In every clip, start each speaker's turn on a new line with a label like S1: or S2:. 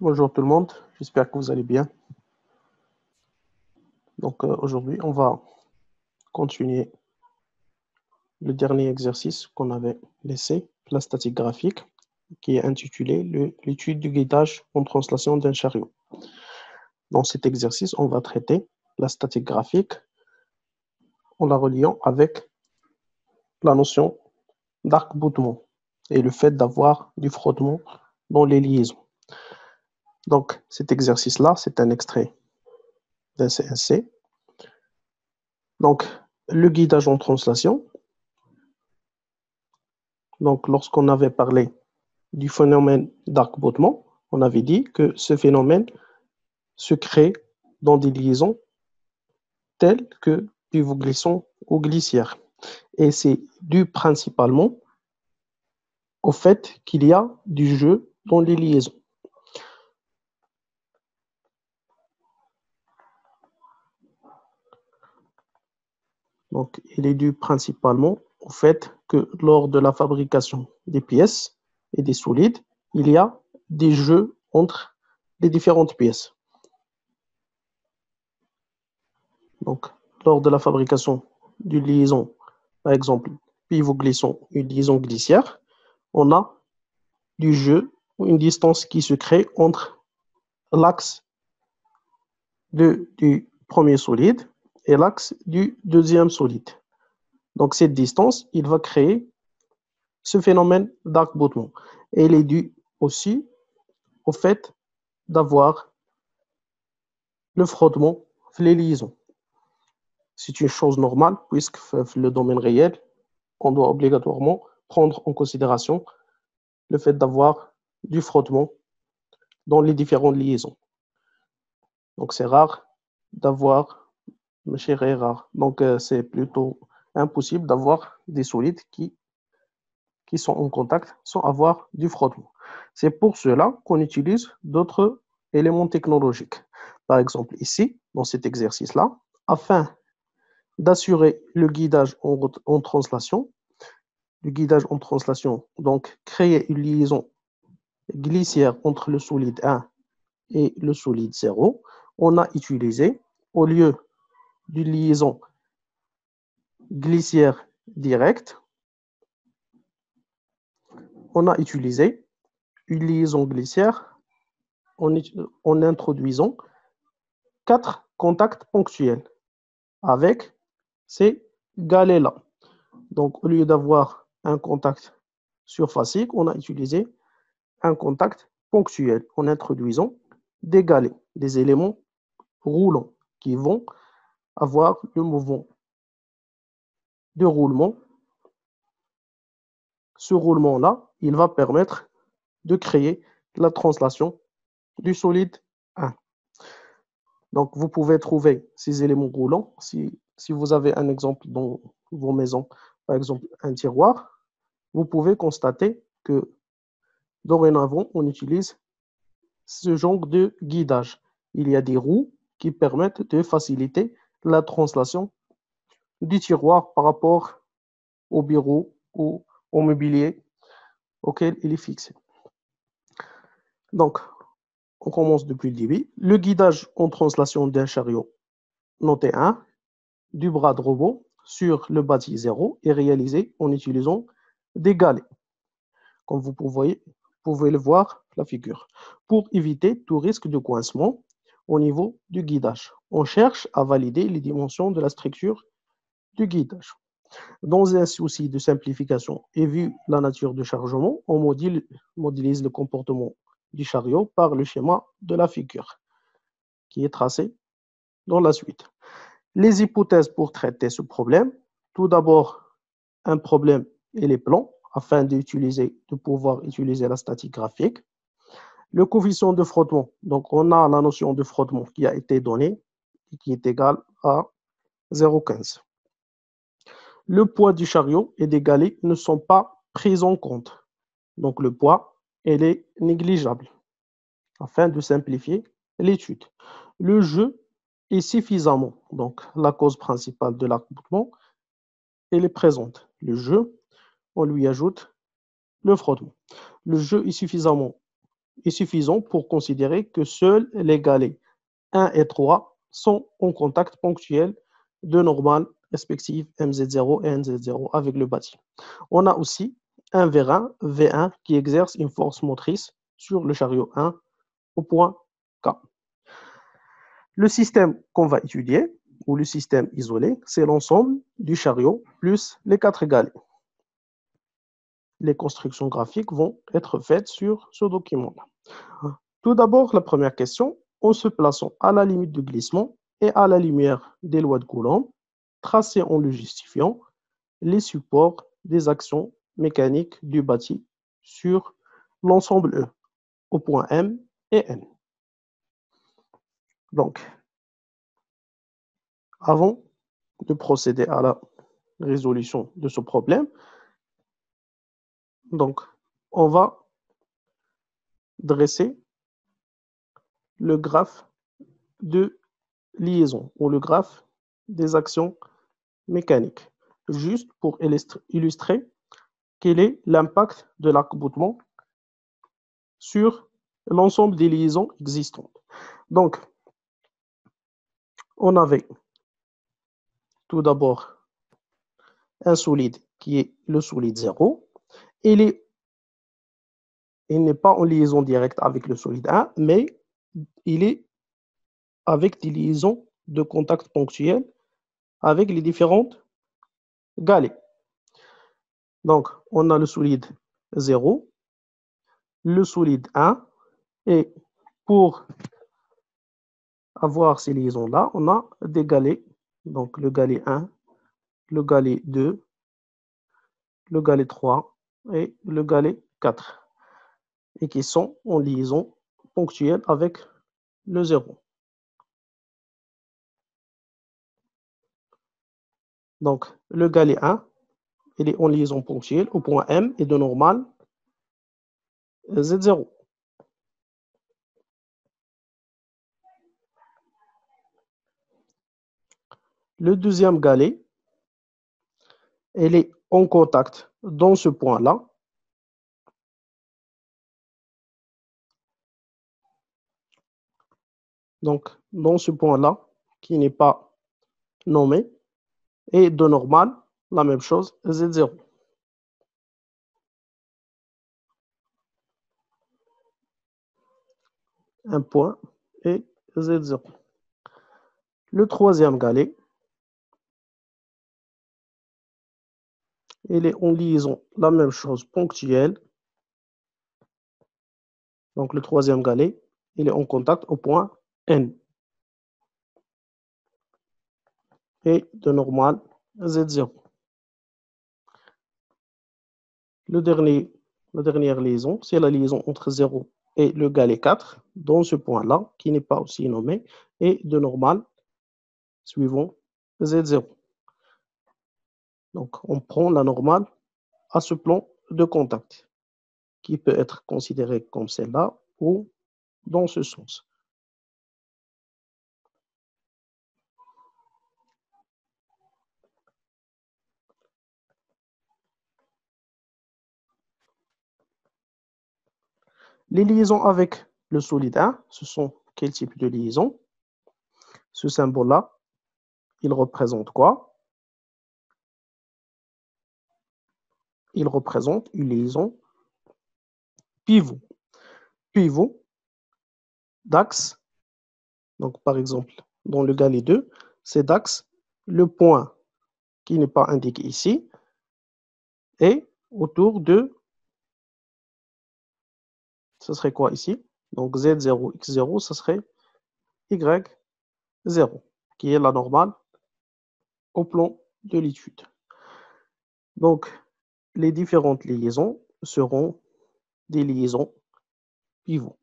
S1: Bonjour tout le monde, j'espère que vous allez bien. Aujourd'hui, on va continuer le dernier exercice qu'on avait laissé, la statique graphique, qui est intitulé l'étude du guidage en translation d'un chariot. Dans cet exercice, on va traiter la statique graphique en la reliant avec la notion d'arc-boutement et le fait d'avoir du frottement dans les liaisons. Donc, cet exercice-là, c'est un extrait d'un CNC. Donc, le guidage en translation. Donc, lorsqu'on avait parlé du phénomène d'arc-boutement, on avait dit que ce phénomène se crée dans des liaisons telles que pivot-glissant ou glissière. Et c'est dû principalement au fait qu'il y a du jeu dans les liaisons. Donc, il est dû principalement au fait que lors de la fabrication des pièces et des solides, il y a des jeux entre les différentes pièces. Donc, lors de la fabrication d'une liaison, par exemple, pivot-glissant, une liaison glissière, on a du jeu, une distance qui se crée entre l'axe du premier solide et l'axe du deuxième solide. Donc, cette distance, il va créer ce phénomène d'arc-boutement. Et il est dû aussi au fait d'avoir le frottement les liaisons. C'est une chose normale, puisque le domaine réel, on doit obligatoirement prendre en considération le fait d'avoir du frottement dans les différentes liaisons. Donc, c'est rare d'avoir, très rare. Donc, c'est plutôt impossible d'avoir des solides qui sont en contact sans avoir du frottement. C'est pour cela qu'on utilise d'autres éléments technologiques. Par exemple, ici, dans cet exercice-là, afin d'assurer le guidage en translation, donc créer une liaison glissière entre le solide 1 et le solide 0, on a utilisé, au lieu d'une liaison glissière directe, on a utilisé une liaison glissière en introduisant 4 contacts ponctuels avec ces galets-là. Donc, au lieu d'avoir un contact surfacique, on a utilisé un contact ponctuel en introduisant des galets, des éléments roulants qui vont avoir le mouvement de roulement. Ce roulement-là, il va permettre de créer la translation du solide 1. Donc, vous pouvez trouver ces éléments roulants si vous avez un exemple dans vos maisons, par exemple un tiroir, vous pouvez constater que dorénavant, on utilise ce genre de guidage. Il y a des roues qui permettent de faciliter la translation du tiroir par rapport au bureau ou au mobilier auquel il est fixé. Donc, on commence depuis le début. Le guidage en translation d'un chariot noté 1 du bras de robot sur le bâti 0 est réalisé en utilisant des galets, comme vous pouvez le voir la figure, pour éviter tout risque de coincement au niveau du guidage. On cherche à valider les dimensions de la structure du guidage. Dans un souci de simplification et vu la nature du chargement, on modélise le comportement du chariot par le schéma de la figure qui est tracé dans la suite. Les hypothèses pour traiter ce problème, tout d'abord, un problème et les plans afin de pouvoir utiliser la statique graphique. Le coefficient de frottement, donc on a la notion de frottement qui a été donnée et qui est égal à 0,15. Le poids du chariot et des galets ne sont pas pris en compte. Donc le poids, il est négligeable afin de simplifier l'étude. Le jeu est suffisamment, donc la cause principale de l'accouplement, elle est présente. Le jeu, on lui ajoute le frottement. Le jeu est suffisamment est suffisant pour considérer que seuls les galets 1 et 3 sont en contact ponctuel de normale respective MZ0 et NZ0 avec le bâti. On a aussi un V1 qui exerce une force motrice sur le chariot 1 au point K. Le système qu'on va étudier, ou le système isolé, c'est l'ensemble du chariot plus les 4 galets. Les constructions graphiques vont être faites sur ce document-là. Tout d'abord, la première question, en se plaçant à la limite de glissement et à la lumière des lois de Coulomb, tracez en le justifiant les supports des actions mécaniques du bâti sur l'ensemble E, au point M et N. Donc, avant de procéder à la résolution de ce problème, donc, on va dresser le graphe de liaison ou le graphe des actions mécaniques, juste pour illustrer quel est l'impact de l'arc-boutement sur l'ensemble des liaisons existantes. Donc, on avait tout d'abord un solide qui est le solide 0. Il n'est pas en liaison directe avec le solide 1, mais il est avec des liaisons de contact ponctuel avec les différentes galets. Donc, on a le solide 0, le solide 1, et pour avoir ces liaisons-là, on a des galets. Donc, le galet 1, le galet 2, le galet 3 et le galet 4, et qui sont en liaison ponctuelle avec le 0. Donc, le galet 1, il est en liaison ponctuelle au point M et de normale Z0. Le deuxième galet, il est en contact dans ce point-là. Donc, dans ce point-là, qui n'est pas nommé, et de normale, la même chose, Z0. Un point et Z0. Le troisième galet, il est en liaison, la même chose, ponctuelle. Donc, le troisième galet, il est en contact au point N. Et de normale, Z0. La dernière liaison, c'est la liaison entre 0 et le galet 4, dans ce point-là, qui n'est pas aussi nommé, et de normale, suivant Z0. Donc, on prend la normale à ce plan de contact, qui peut être considéré comme celle-là ou dans ce sens. Les liaisons avec le solide 1, ce sont quel type de liaison? Ce symbole-là, il représente quoi? Il représente une liaison pivot. Pivot d'axe. Donc, par exemple, dans le galet 2, c'est d'axe, le point qui n'est pas indiqué ici, et autour de, ce serait quoi ici? Donc, Z0, X0, ce serait Y0, qui est la normale au plan de l'étude. Donc, les différentes liaisons seront des liaisons pivots.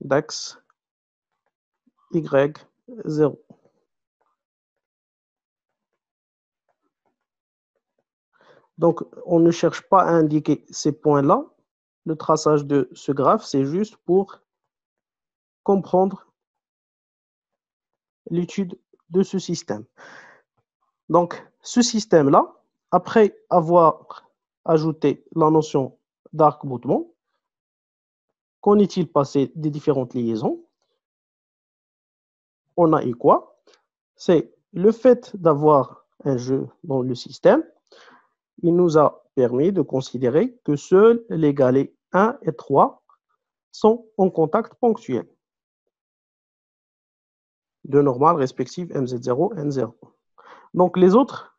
S1: D'axe Y0. Donc, on ne cherche pas à indiquer ces points-là. Le traçage de ce graphe, c'est juste pour comprendre l'étude de ce système. Donc, ce système-là, après avoir ajouté la notion d'arc-boutement. Qu'en est-il passé des différentes liaisons? On a eu quoi? C'est le fait d'avoir un jeu dans le système. Il nous a permis de considérer que seuls les galets 1 et 3 sont en contact ponctuel de normale respective MZ0, N0. Donc, les autres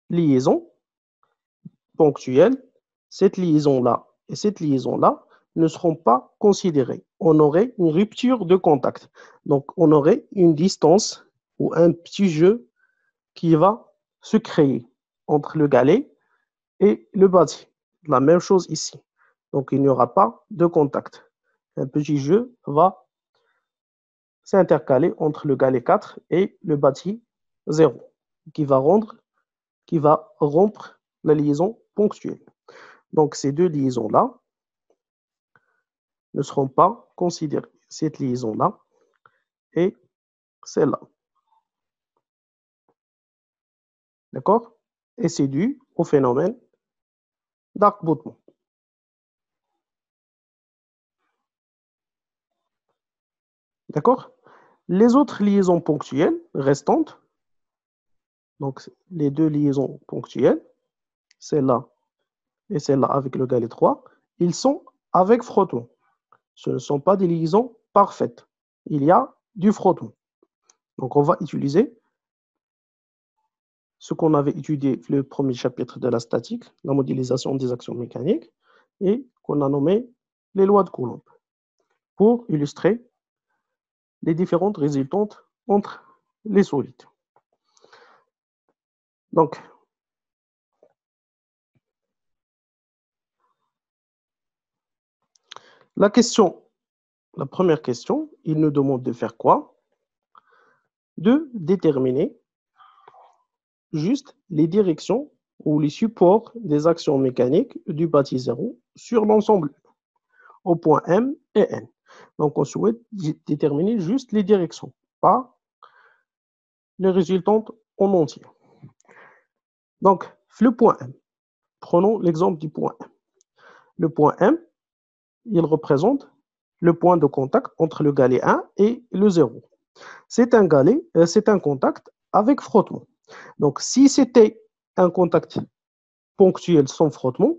S1: liaisons ponctuelles, cette liaison-là et cette liaison-là, ne seront pas considérées. On aurait une rupture de contact. Donc, on aurait une distance ou un petit jeu qui va se créer entre le galet et le bâti. La même chose ici. Donc, il n'y aura pas de contact. Un petit jeu va s'intercaler entre le galet 4 et le bâti 0, qui va rompre la liaison ponctuelle. Donc, ces deux liaisons-là ne seront pas considérées. Cette liaison-là et celle-là. D'accord? Et c'est dû au phénomène d'arc-boutement. D'accord? Les autres liaisons ponctuelles restantes, donc les deux liaisons ponctuelles, celle-là et celle-là avec le galet 3, ils sont avec frottement. Ce ne sont pas des liaisons parfaites. Il y a du frottement. Donc, on va utiliser ce qu'on avait étudié le premier chapitre de la statique, la modélisation des actions mécaniques, et qu'on a nommé les lois de Coulomb, pour illustrer les différentes résultantes entre les solides. Donc, la première question, il nous demande de faire quoi? De déterminer juste les directions ou les supports des actions mécaniques du bâti 0 sur l'ensemble au point M et N. Donc, on souhaite déterminer juste les directions, pas les résultantes en entier. Donc, le point M. Prenons l'exemple du point M. Le point M, il représente le point de contact entre le galet 1 et le 0. C'est un contact avec frottement. Donc, si c'était un contact ponctuel sans frottement,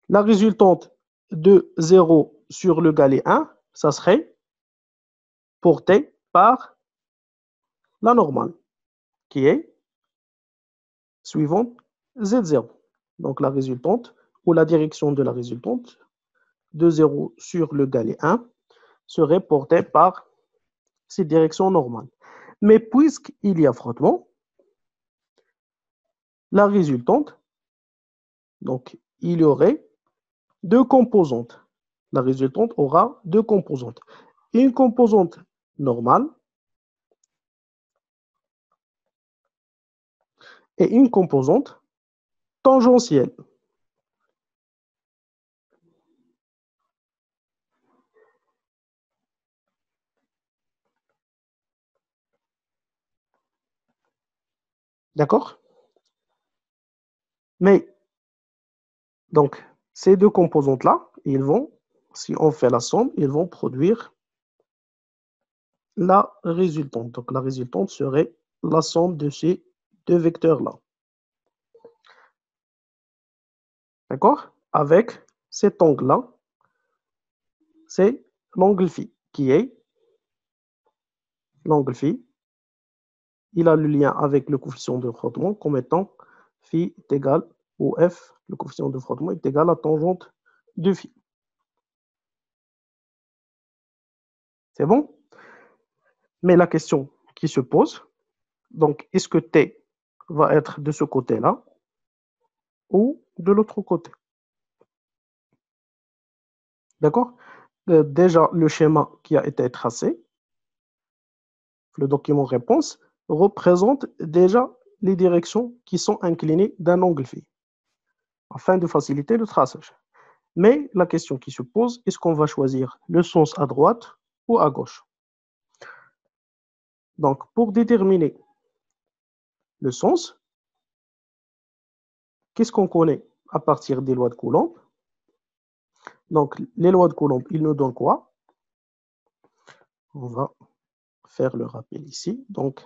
S1: la résultante de 0 sur le galet 1, ça serait portée par la normale, qui est suivante Z0. Donc, la résultante ou la direction de la résultante de 0 sur le galet 1 serait portée par cette direction normale. Mais puisqu'il y a frottement, la résultante, donc il y aurait deux composantes. La résultante aura deux composantes. Une composante normale et une composante tangentielle. D'accord? Mais, donc, ces deux composantes-là, si on fait la somme, ils vont produire la résultante. Donc, la résultante serait la somme de ces deux vecteurs-là. D'accord? Avec cet angle-là, c'est l'angle phi, qui est l'angle phi. Il a le lien avec le coefficient de frottement comme étant phi est égal au f, le coefficient de frottement est égal à tangente de phi. C'est bon? Mais la question qui se pose, donc, est-ce que T va être de ce côté-là ou de l'autre côté? D'accord? Déjà, le schéma qui a été tracé, le document réponse, représente déjà les directions qui sont inclinées d'un angle phi, afin de faciliter le traçage. Mais la question qui se pose, est-ce qu'on va choisir le sens à droite ou à gauche? Donc, pour déterminer le sens, qu'est-ce qu'on connaît à partir des lois de Coulomb? Donc, les lois de Coulomb, ils nous donnent quoi? On va faire le rappel ici. Donc,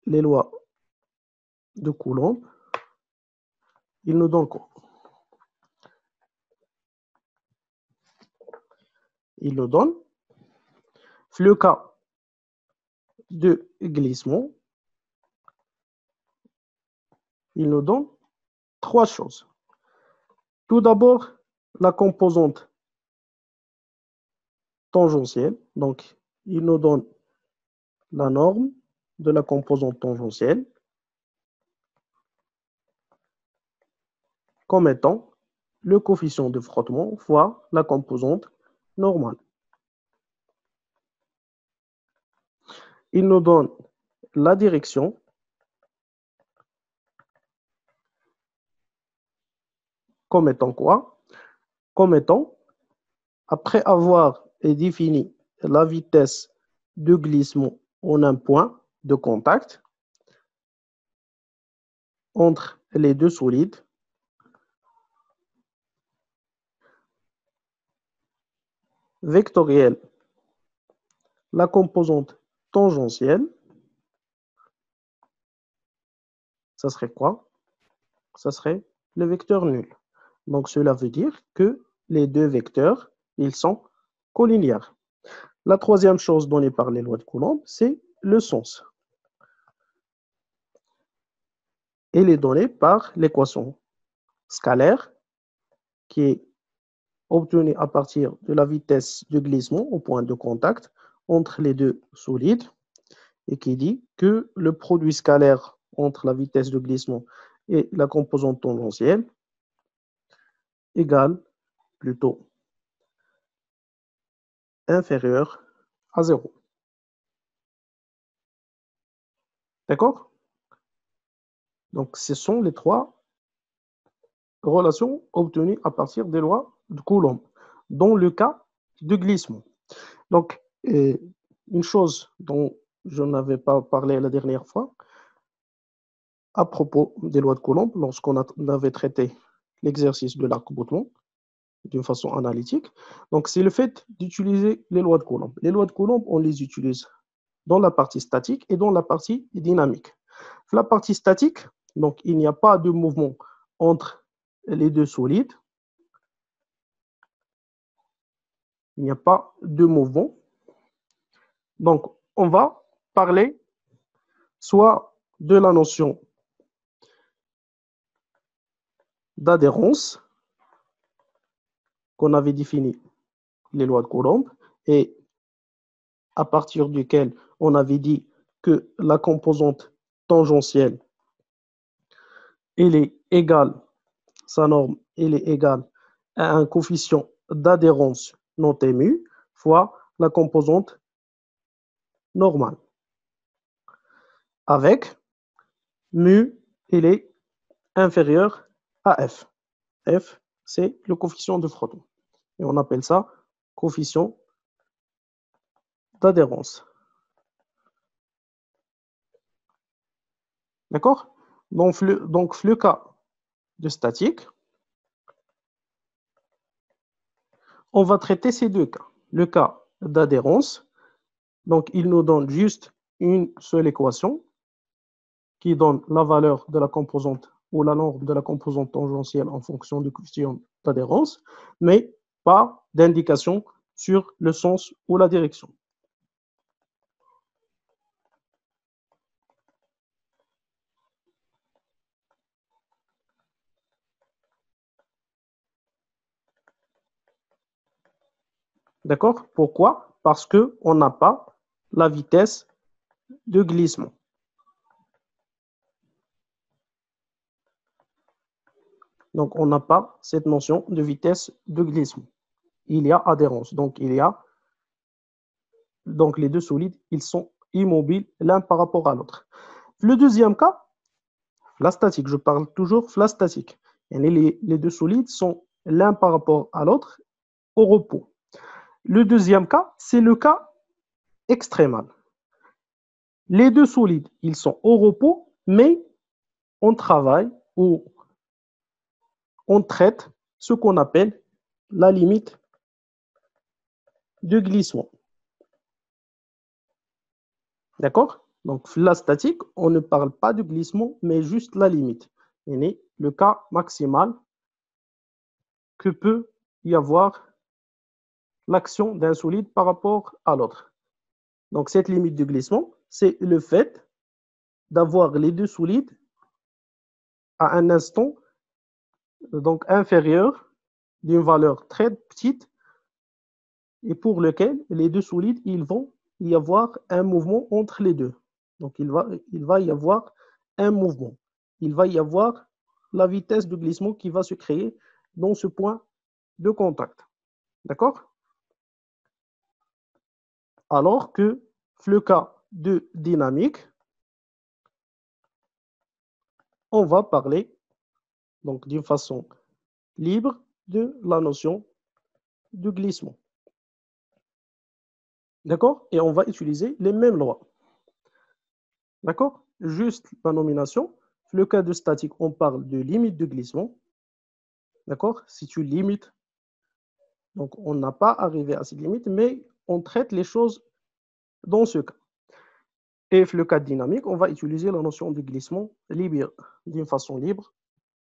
S1: les lois de Coulomb, ils nous donnent quoi? Ils nous donnent le cas de glissement. Ils nous donnent trois choses. Tout d'abord, la composante tangentielle. Donc, il nous donne la norme de la composante tangentielle comme étant le coefficient de frottement fois la composante normale. Il nous donne la direction comme étant quoi? Comme étant, après avoir défini la vitesse de glissement en un point de contact entre les deux solides, vectoriel la composante tangentielle, ça serait quoi? Ça serait le vecteur nul. Donc, cela veut dire que les deux vecteurs, ils sont collinéaires. La troisième chose donnée par les lois de Coulomb, c'est le sens. Elle est donnée par l'équation scalaire qui est obtenue à partir de la vitesse de glissement au point de contact entre les deux solides et qui dit que le produit scalaire entre la vitesse de glissement et la composante tangentielle égale plutôt inférieur à 0. D'accord? Donc, ce sont les trois relations obtenues à partir des lois de Coulomb, dans le cas de glissement. Donc, une chose dont je n'avais pas parlé la dernière fois, à propos des lois de Coulomb, lorsqu'on avait traité l'exercice de l'arc-bouton d'une façon analytique, donc c'est le fait d'utiliser les lois de Coulomb. Les lois de Coulomb, on les utilise dans la partie statique et dans la partie dynamique. La partie statique, donc il n'y a pas de mouvement entre les deux solides. Il n'y a pas de mouvement. Donc, on va parler soit de la notion d'adhérence qu'on avait défini les lois de Coulomb et à partir duquel on avait dit que la composante tangentielle, elle est égale, sa norme, elle est égale à un coefficient d'adhérence noté mu fois la composante normale. Avec mu, il est inférieur à f. F, c'est le coefficient de frottement. Et on appelle ça coefficient d'adhérence. D'accord? Donc, le cas de statique, on va traiter ces deux cas. Le cas d'adhérence, donc il nous donne juste une seule équation qui donne la valeur de la composante ou la norme de la composante tangentielle en fonction du coefficient d'adhérence, mais pas d'indication sur le sens ou la direction. D'accord? Pourquoi? Parce qu'on n'a pas la vitesse de glissement. Donc, on n'a pas cette notion de vitesse de glissement. Il y a adhérence. Donc, les deux solides, ils sont immobiles l'un par rapport à l'autre. Le deuxième cas, la statique, je parle toujours de la statique. Les deux solides sont l'un par rapport à l'autre au repos. Le deuxième cas, c'est le cas extrémal. Les deux solides, ils sont au repos, mais on travaille où on traite ce qu'on appelle la limite de glissement. D'accord? Donc, la statique, on ne parle pas de glissement, mais juste la limite. Et le cas maximal que peut y avoir l'action d'un solide par rapport à l'autre. Donc, cette limite de glissement, c'est le fait d'avoir les deux solides à un instant donc inférieur d'une valeur très petite et pour lequel les deux solides, ils vont y avoir un mouvement entre les deux. Donc, il va y avoir un mouvement. Il va y avoir la vitesse de glissement qui va se créer dans ce point de contact. D'accord? Alors que le cas de dynamique, on va parler donc d'une façon libre de la notion de glissement. D'accord? Et on va utiliser les mêmes lois. D'accord? Juste la nomination. Le cas de statique, on parle de limite de glissement. D'accord? Si tu limites, donc on n'a pas arrivé à cette limite, mais on traite les choses dans ce cas. Et le cas dynamique, on va utiliser la notion de glissement libre, d'une façon libre,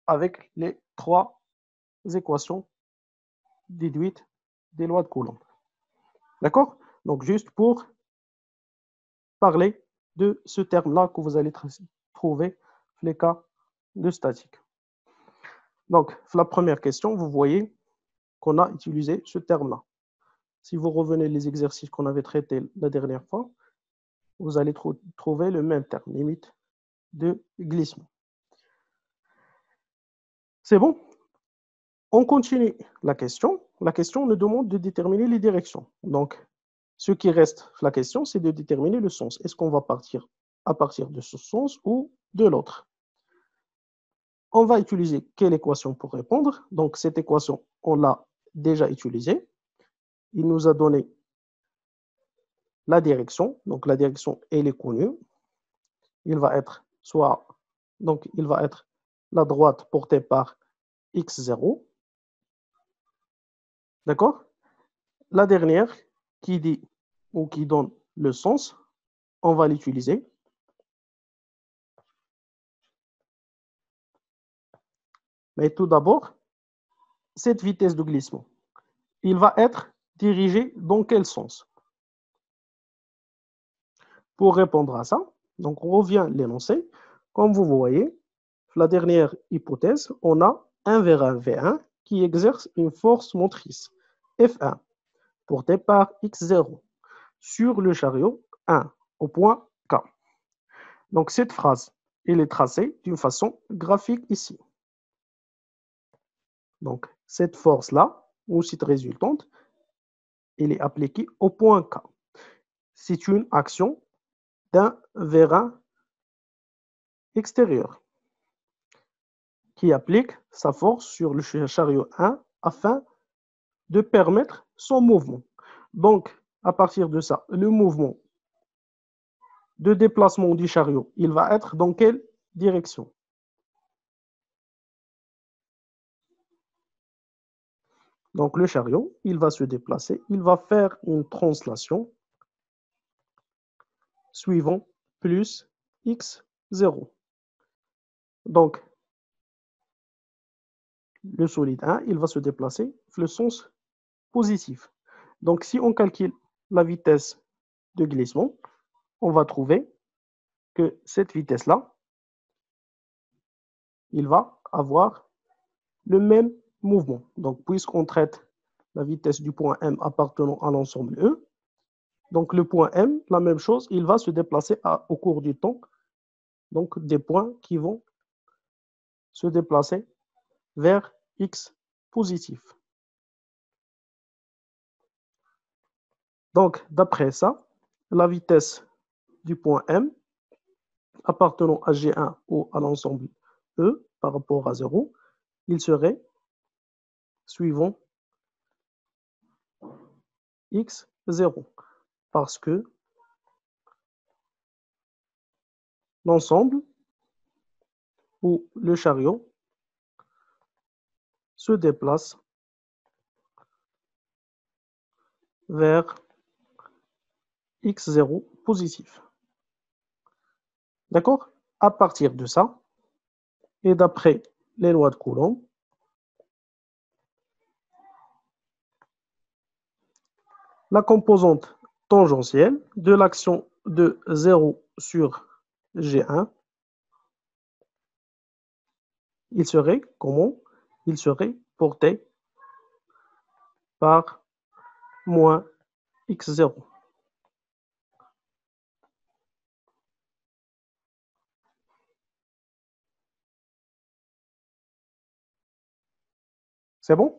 S1: avec les trois équations déduites des lois de Coulomb. D'accord? Donc, juste pour parler de ce terme-là que vous allez trouver les cas de statique. Donc, la première question, vous voyez qu'on a utilisé ce terme-là. Si vous revenez les exercices qu'on avait traités la dernière fois, vous allez trouver le même terme, limite de glissement. C'est bon? On continue la question. La question nous demande de déterminer les directions. Donc, ce qui reste, la question, c'est de déterminer le sens. Est-ce qu'on va partir à partir de ce sens ou de l'autre? On va utiliser quelle équation pour répondre? Donc, cette équation, on l'a déjà utilisée. Il nous a donné la direction. Donc, la direction, elle est connue. Il va être il va être la droite portée par x0. D'accord? La dernière qui dit ou qui donne le sens, on va l'utiliser. Mais tout d'abord, cette vitesse de glissement, il va être dirigé dans quel sens? Pour répondre à ça, donc on revient l'énoncé. Comme vous voyez, la dernière hypothèse, on a un V1 V1 qui exerce une force motrice F1 portée par X0 sur le chariot 1 au point K. Donc cette phrase, elle est tracée d'une façon graphique ici. Donc cette force-là, ou cette résultante, elle est appliquée au point K. C'est une action d'un vérin extérieur qui applique sa force sur le chariot 1 afin de permettre son mouvement. Donc, à partir de ça, le mouvement de déplacement du chariot, il va être dans quelle direction? Donc, le chariot, il va se déplacer, il va faire une translation suivant plus x0. Donc, le solide 1, il va se déplacer dans le sens positif. Donc, si on calcule la vitesse de glissement, on va trouver que cette vitesse-là, il va avoir le même mouvement. Donc, puisqu'on traite la vitesse du point M appartenant à l'ensemble E, donc le point M, la même chose, il va se déplacer au cours du temps, donc des points qui vont se déplacer vers X positif. Donc, d'après ça, la vitesse du point M appartenant à G1 ou à l'ensemble E par rapport à 0, il serait suivant x0 parce que l'ensemble, où le chariot se déplace vers x0 positif. D'accord? À partir de ça, et d'après les lois de Coulomb, la composante tangentielle de l'action de 0 sur G1, il serait comment? Il serait porté par moins x0. C'est bon?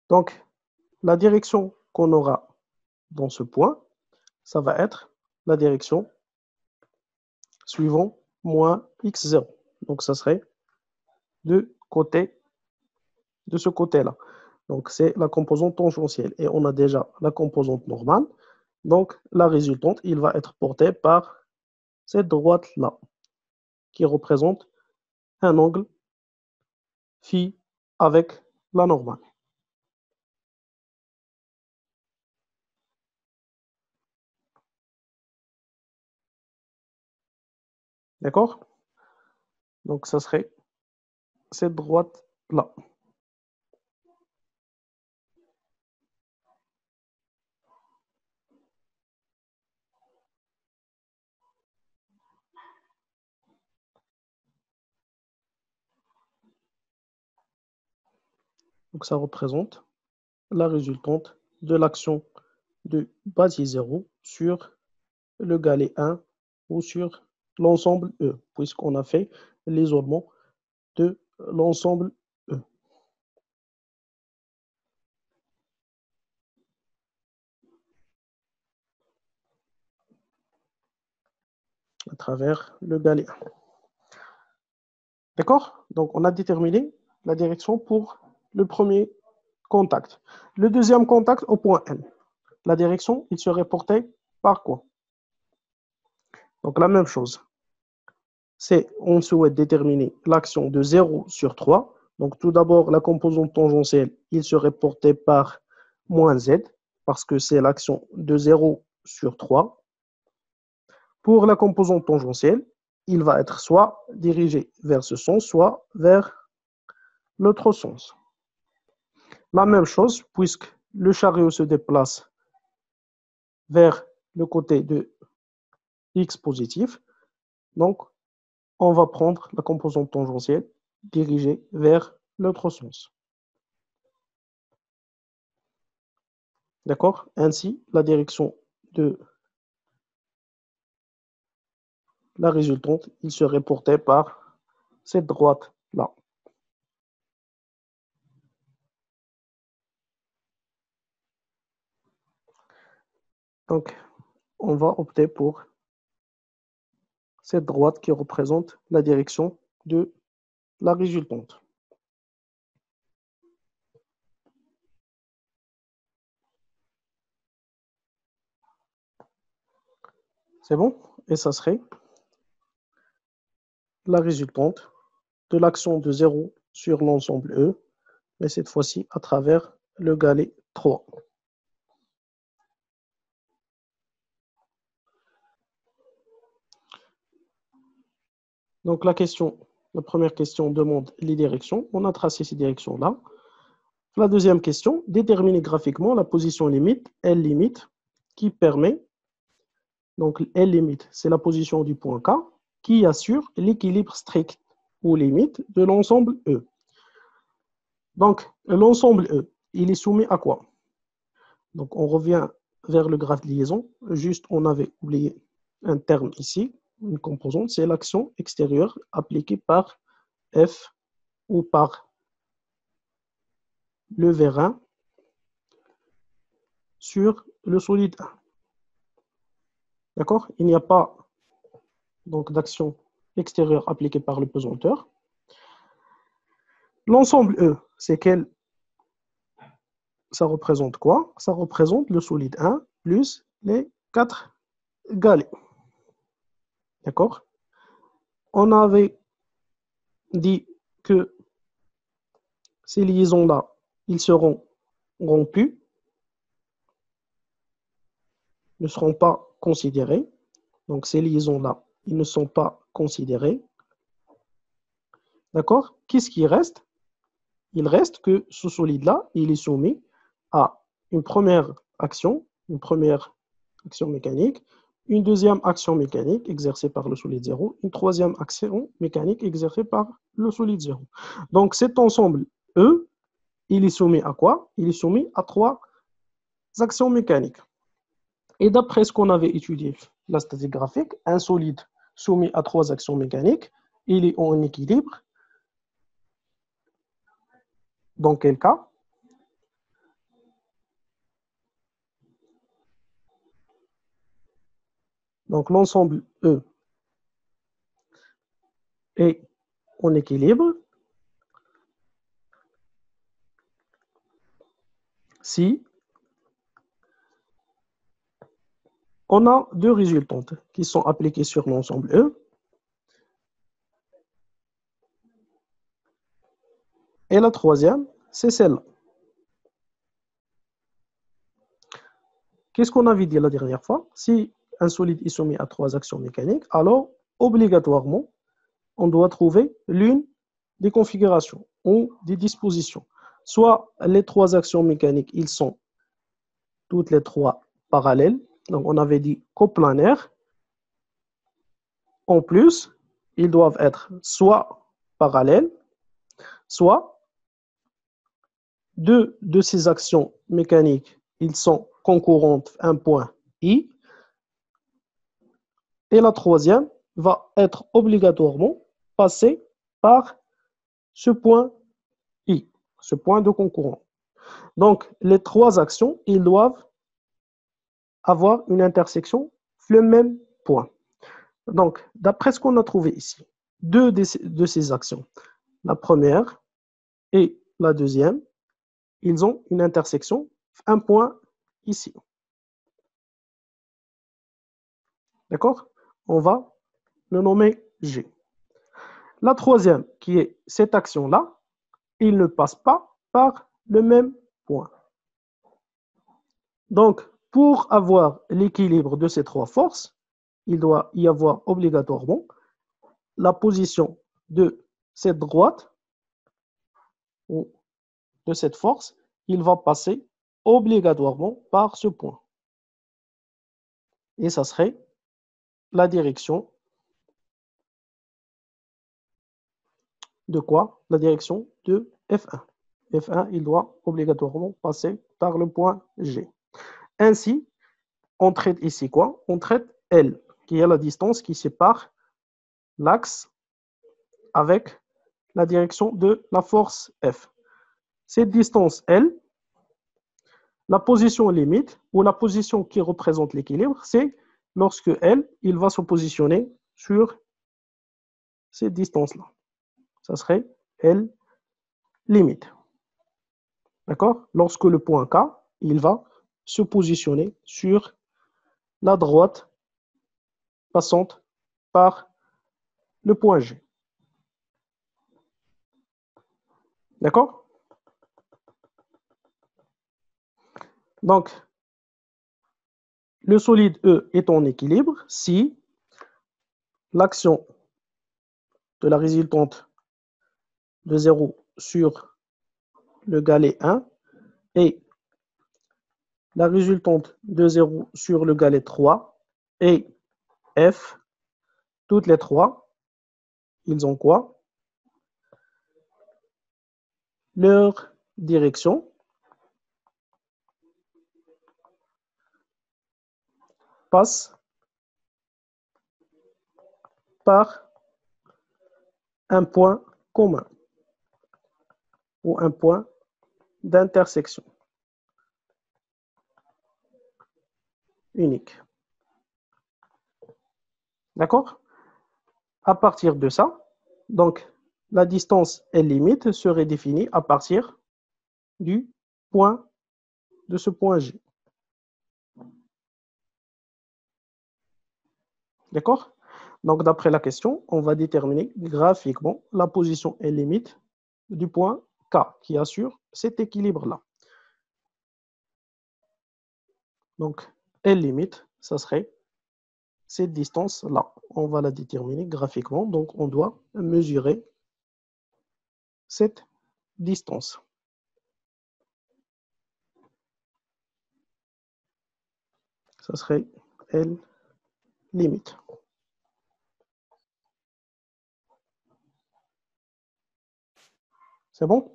S1: Donc, la direction qu'on aura dans ce point, ça va être la direction suivant moins x0. Donc, ça serait de ce côté-là. Donc, c'est la composante tangentielle. Et on a déjà la composante normale. Donc, la résultante, il va être portée par cette droite-là, qui représente un angle phi avec la normale. D'accord? Donc, ça serait cette droite-là. Donc, ça représente la résultante de l'action de base 0 sur le galet 1 ou sur l'ensemble E, puisqu'on a fait l'isolement de l'ensemble E à travers le galet 1. D'accord? Donc, on a déterminé la direction pour le premier contact. Le deuxième contact au point N. La direction, il serait porté par quoi? Donc, la même chose. C'est, on souhaite déterminer l'action de 0 sur 3. Donc, tout d'abord, la composante tangentielle, il serait porté par moins z, parce que c'est l'action de 0 sur 3. Pour la composante tangentielle, il va être soit dirigé vers ce sens, soit vers l'autre sens. La même chose, puisque le chariot se déplace vers le côté de x positif, donc on va prendre la composante tangentielle dirigée vers l'autre sens. D'accord? Ainsi, la direction de la résultante, il serait porté par cette droite-là. Donc, on va opter pour cette droite qui représente la direction de la résultante. C'est bon? Et ça serait la résultante de l'action de 0 sur l'ensemble E, mais cette fois-ci à travers le galet 3. Donc la première question demande les directions. On a tracé ces directions-là. La deuxième question, déterminer graphiquement la position limite, L limite, qui permet, donc L limite, c'est la position du point K, qui assure l'équilibre strict ou limite de l'ensemble E. Donc l'ensemble E, il est soumis à quoi? Donc on revient vers le graphe de liaison. Juste, on avait oublié un terme ici, une composante, c'est l'action extérieure appliquée par F ou par le vérin sur le solide 1. D'accord? Il n'y a pas donc d'action extérieure appliquée par le pesanteur. L'ensemble E, c'est quelle ça représente quoi? Ça représente le solide 1 plus les 4 galets. D'accord? On avait dit que ces liaisons-là, ils seront rompus, ne seront pas considérés. Donc, ces liaisons-là, ils ne sont pas considérés. D'accord? Qu'est-ce qui reste? Il reste que ce solide-là, il est soumis à une première action mécanique, une deuxième action mécanique exercée par le solide 0, une troisième action mécanique exercée par le solide 0. Donc, cet ensemble E, il est soumis à quoi? Il est soumis à 3 actions mécaniques. Et d'après ce qu'on avait étudié, la statique graphique, un solide soumis à 3 actions mécaniques, il est en équilibre. Dans quel cas? Donc, l'ensemble E est en équilibre si on a deux résultantes qui sont appliquées sur l'ensemble E. Et la troisième, c'est celle-là. Qu'est-ce qu'on avait dit la dernière fois? Si un solide est soumis à 3 actions mécaniques, alors obligatoirement, on doit trouver l'une des configurations ou des dispositions. Soit les 3 actions mécaniques, ils sont toutes les 3 parallèles. Donc, on avait dit coplanaires. En plus, ils doivent être soit parallèles, soit deux de ces actions mécaniques, ils sont concurrentes, un point I. Et la troisième va être obligatoirement passée par ce point I, ce point de concurrent. Donc, les 3 actions, ils doivent avoir une intersection le même point. Donc, d'après ce qu'on a trouvé ici, deux de ces actions, la première et la deuxième, ils ont une intersection, un point ici. D'accord? On va le nommer G. La troisième, qui est cette action-là, il ne passe pas par le même point. Donc, pour avoir l'équilibre de ces 3 forces, il doit y avoir obligatoirement la position de cette droite ou de cette force, il va passer obligatoirement par ce point. Et ça serait la direction de quoi? La direction de F1. F1, il doit obligatoirement passer par le point G. Ainsi, on traite ici quoi? On traite L, qui est la distance qui sépare l'axe avec la direction de la force F. Cette distance L, la position limite, ou la position qui représente l'équilibre, c'est lorsque L, il va se positionner sur cette distance-là. Ça serait L limite. D'accord? Lorsque le point K, il va se positionner sur la droite passante par le point G. D'accord? Donc, le solide E est en équilibre si l'action de la résultante de 0 sur le galet 1 et la résultante de 0 sur le galet 3 et F, toutes les 3, ils ont quoi? Leur direction passe par un point commun ou un point d'intersection unique. D'accord? À partir de ça, donc la distance L limite serait définie à partir du point de ce point G. D'accord? Donc, d'après la question, on va déterminer graphiquement la position et limite du point K qui assure cet équilibre-là. Donc, L limite, ça serait cette distance-là. On va la déterminer graphiquement. Donc, on doit mesurer cette distance. Ça serait L limite. C'est bon?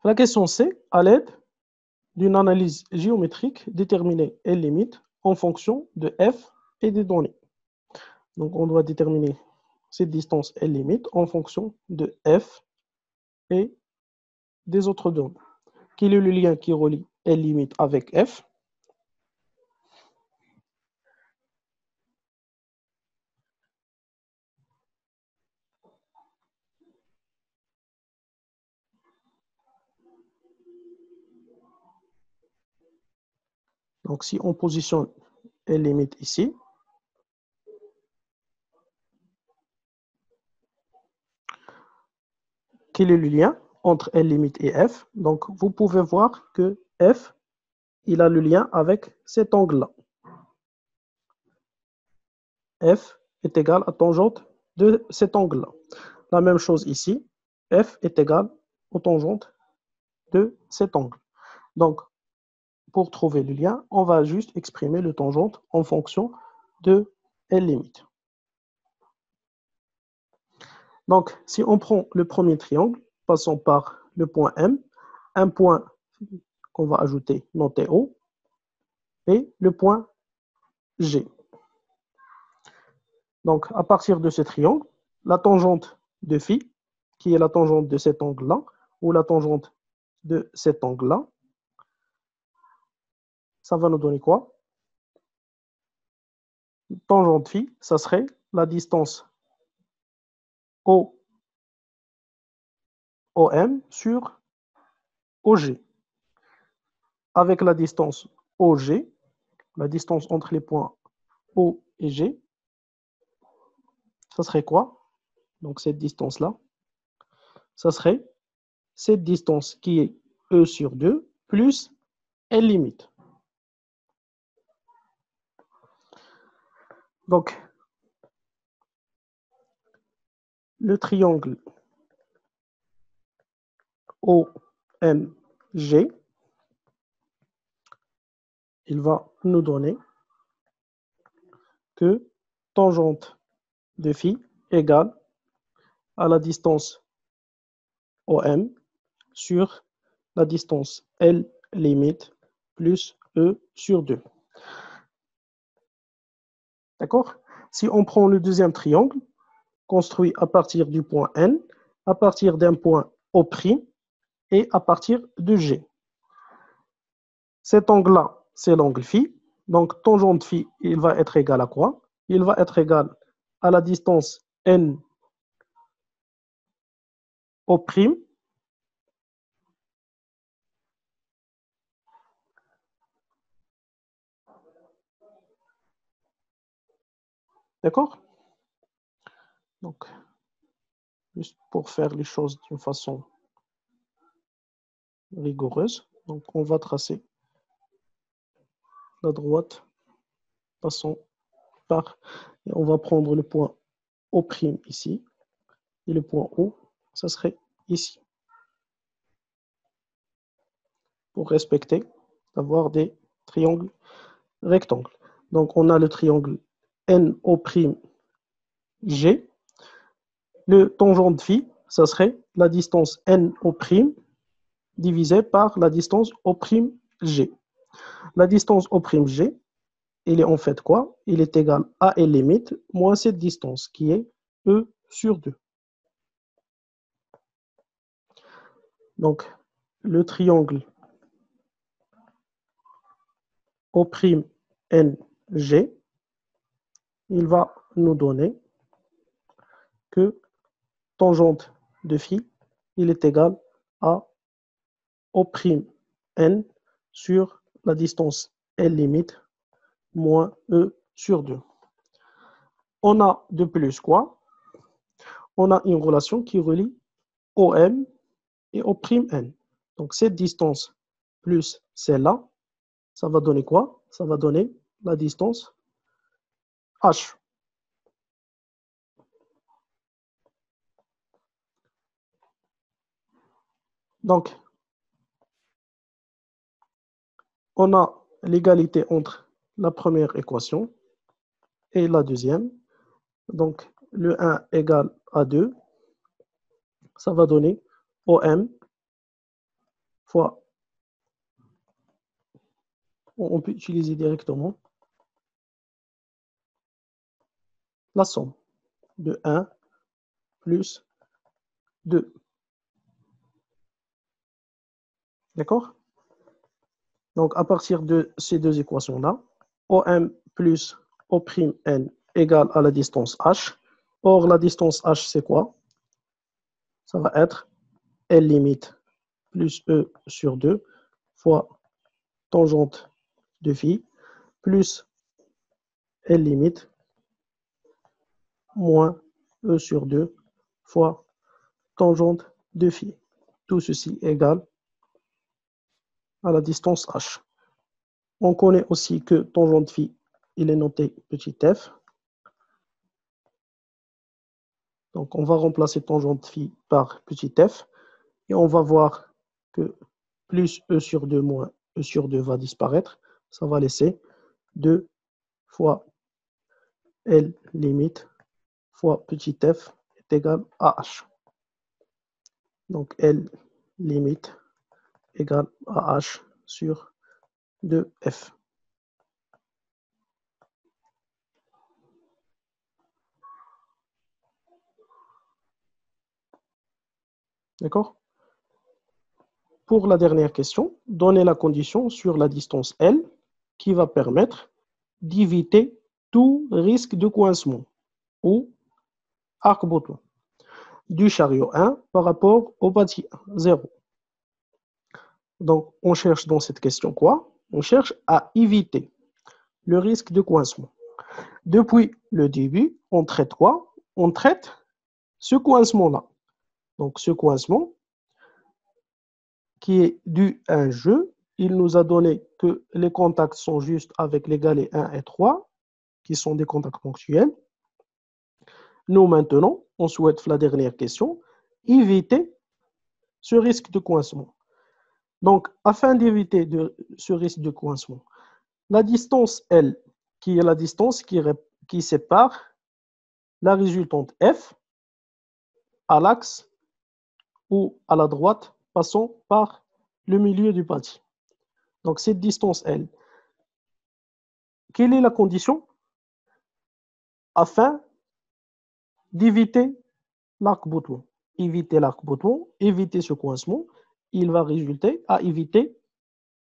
S1: La question C, à l'aide d'une analyse géométrique, déterminer L limite en fonction de F et des données. Donc, on doit déterminer cette distance L limite en fonction de F et des autres données. Quel est le lien qui relie L limite avec F? Donc, si on positionne L limite ici, quel est le lien entre L limite et F? Donc, vous pouvez voir que F, il a le lien avec cet angle-là. F est égal à tangente de cet angle-là. La même chose ici, F est égal aux tangentes de cet angle. Donc, pour trouver le lien, on va juste exprimer le tangente en fonction de L limite. Donc, si on prend le premier triangle, passons par le point M, un point qu'on va ajouter noté O, et le point G. Donc, à partir de ce triangle, la tangente de phi, qui est la tangente de cet angle-là, ou la tangente de cet angle-là, ça va nous donner quoi? Tangente phi, ça serait la distance OM sur OG. Avec la distance OG, la distance entre les points O et G, ça serait quoi? Donc cette distance-là, ça serait cette distance qui est E sur 2 plus L limite. Donc, le triangle OMG, il va nous donner que tangente de phi égale à la distance OM sur la distance L limite plus E sur 2. D'accord? Si on prend le deuxième triangle, construit à partir du point N, à partir d'un point O' et à partir de G. Cet angle-là, c'est l'angle phi. Donc, tangente phi, il va être égal à quoi? Il va être égal à la distance N O'. D'accord? Donc, juste pour faire les choses d'une façon rigoureuse, donc on va tracer la droite, passons par, et on va prendre le point O' ici, et le point O, ça serait ici, pour respecter, d'avoir des triangles rectangles. Donc, on a le triangle NO'G. Le tangente phi, ça serait la distance NO' divisée par la distance O'G. La distance O'G, il est en fait quoi? Il est égal à L limite moins cette distance qui est E sur 2. Donc, le triangle O'Ng, il va nous donner que tangente de phi, il est égal à O'N sur la distance L limite moins E sur 2. On a de plus quoi? On a une relation qui relie OM et O'N. Donc cette distance plus celle-là, ça va donner quoi? Ça va donner la distance H. Donc, on a l'égalité entre la première équation et la deuxième. Donc, le 1 égale à 2, ça va donner OM fois, on peut utiliser directement la somme de 1 plus 2. D'accord? Donc, à partir de ces deux équations-là, OM plus O'N égale à la distance H. Or, la distance H, c'est quoi? Ça va être L limite plus E sur 2 fois tangente de phi plus L limite moins E sur 2 fois tangente de phi. Tout ceci égale à la distance H. On connaît aussi que tangente phi, il est noté petit f. Donc, on va remplacer tangente phi par petit f. Et on va voir que plus E sur 2 moins E sur 2 va disparaître. Ça va laisser 2 fois L limite fois petit f est égal à H. Donc, L limite égale à H sur 2f. D'accord? Pour la dernière question, donnez la condition sur la distance L qui va permettre d'éviter tout risque de coincement ou arc-bouton du chariot 1 par rapport au bâti 0. Donc, on cherche dans cette question quoi? On cherche à éviter le risque de coincement. Depuis le début, on traite quoi? On traite ce coincement-là. Donc, ce coincement qui est dû à un jeu, il nous a donné que les contacts sont juste avec les galets 1 et 3, qui sont des contacts ponctuels. Nous, maintenant, on souhaite, la dernière question, éviter ce risque de coincement. Donc, afin d'éviter ce risque de coincement, la distance L, qui est la distance qui sépare la résultante F à l'axe ou à la droite, passant par le milieu du bâti. Donc, cette distance L, quelle est la condition afin d'éviter l'arc-bouton? Éviter l'arc-bouton, éviter ce coincement, il va résulter à éviter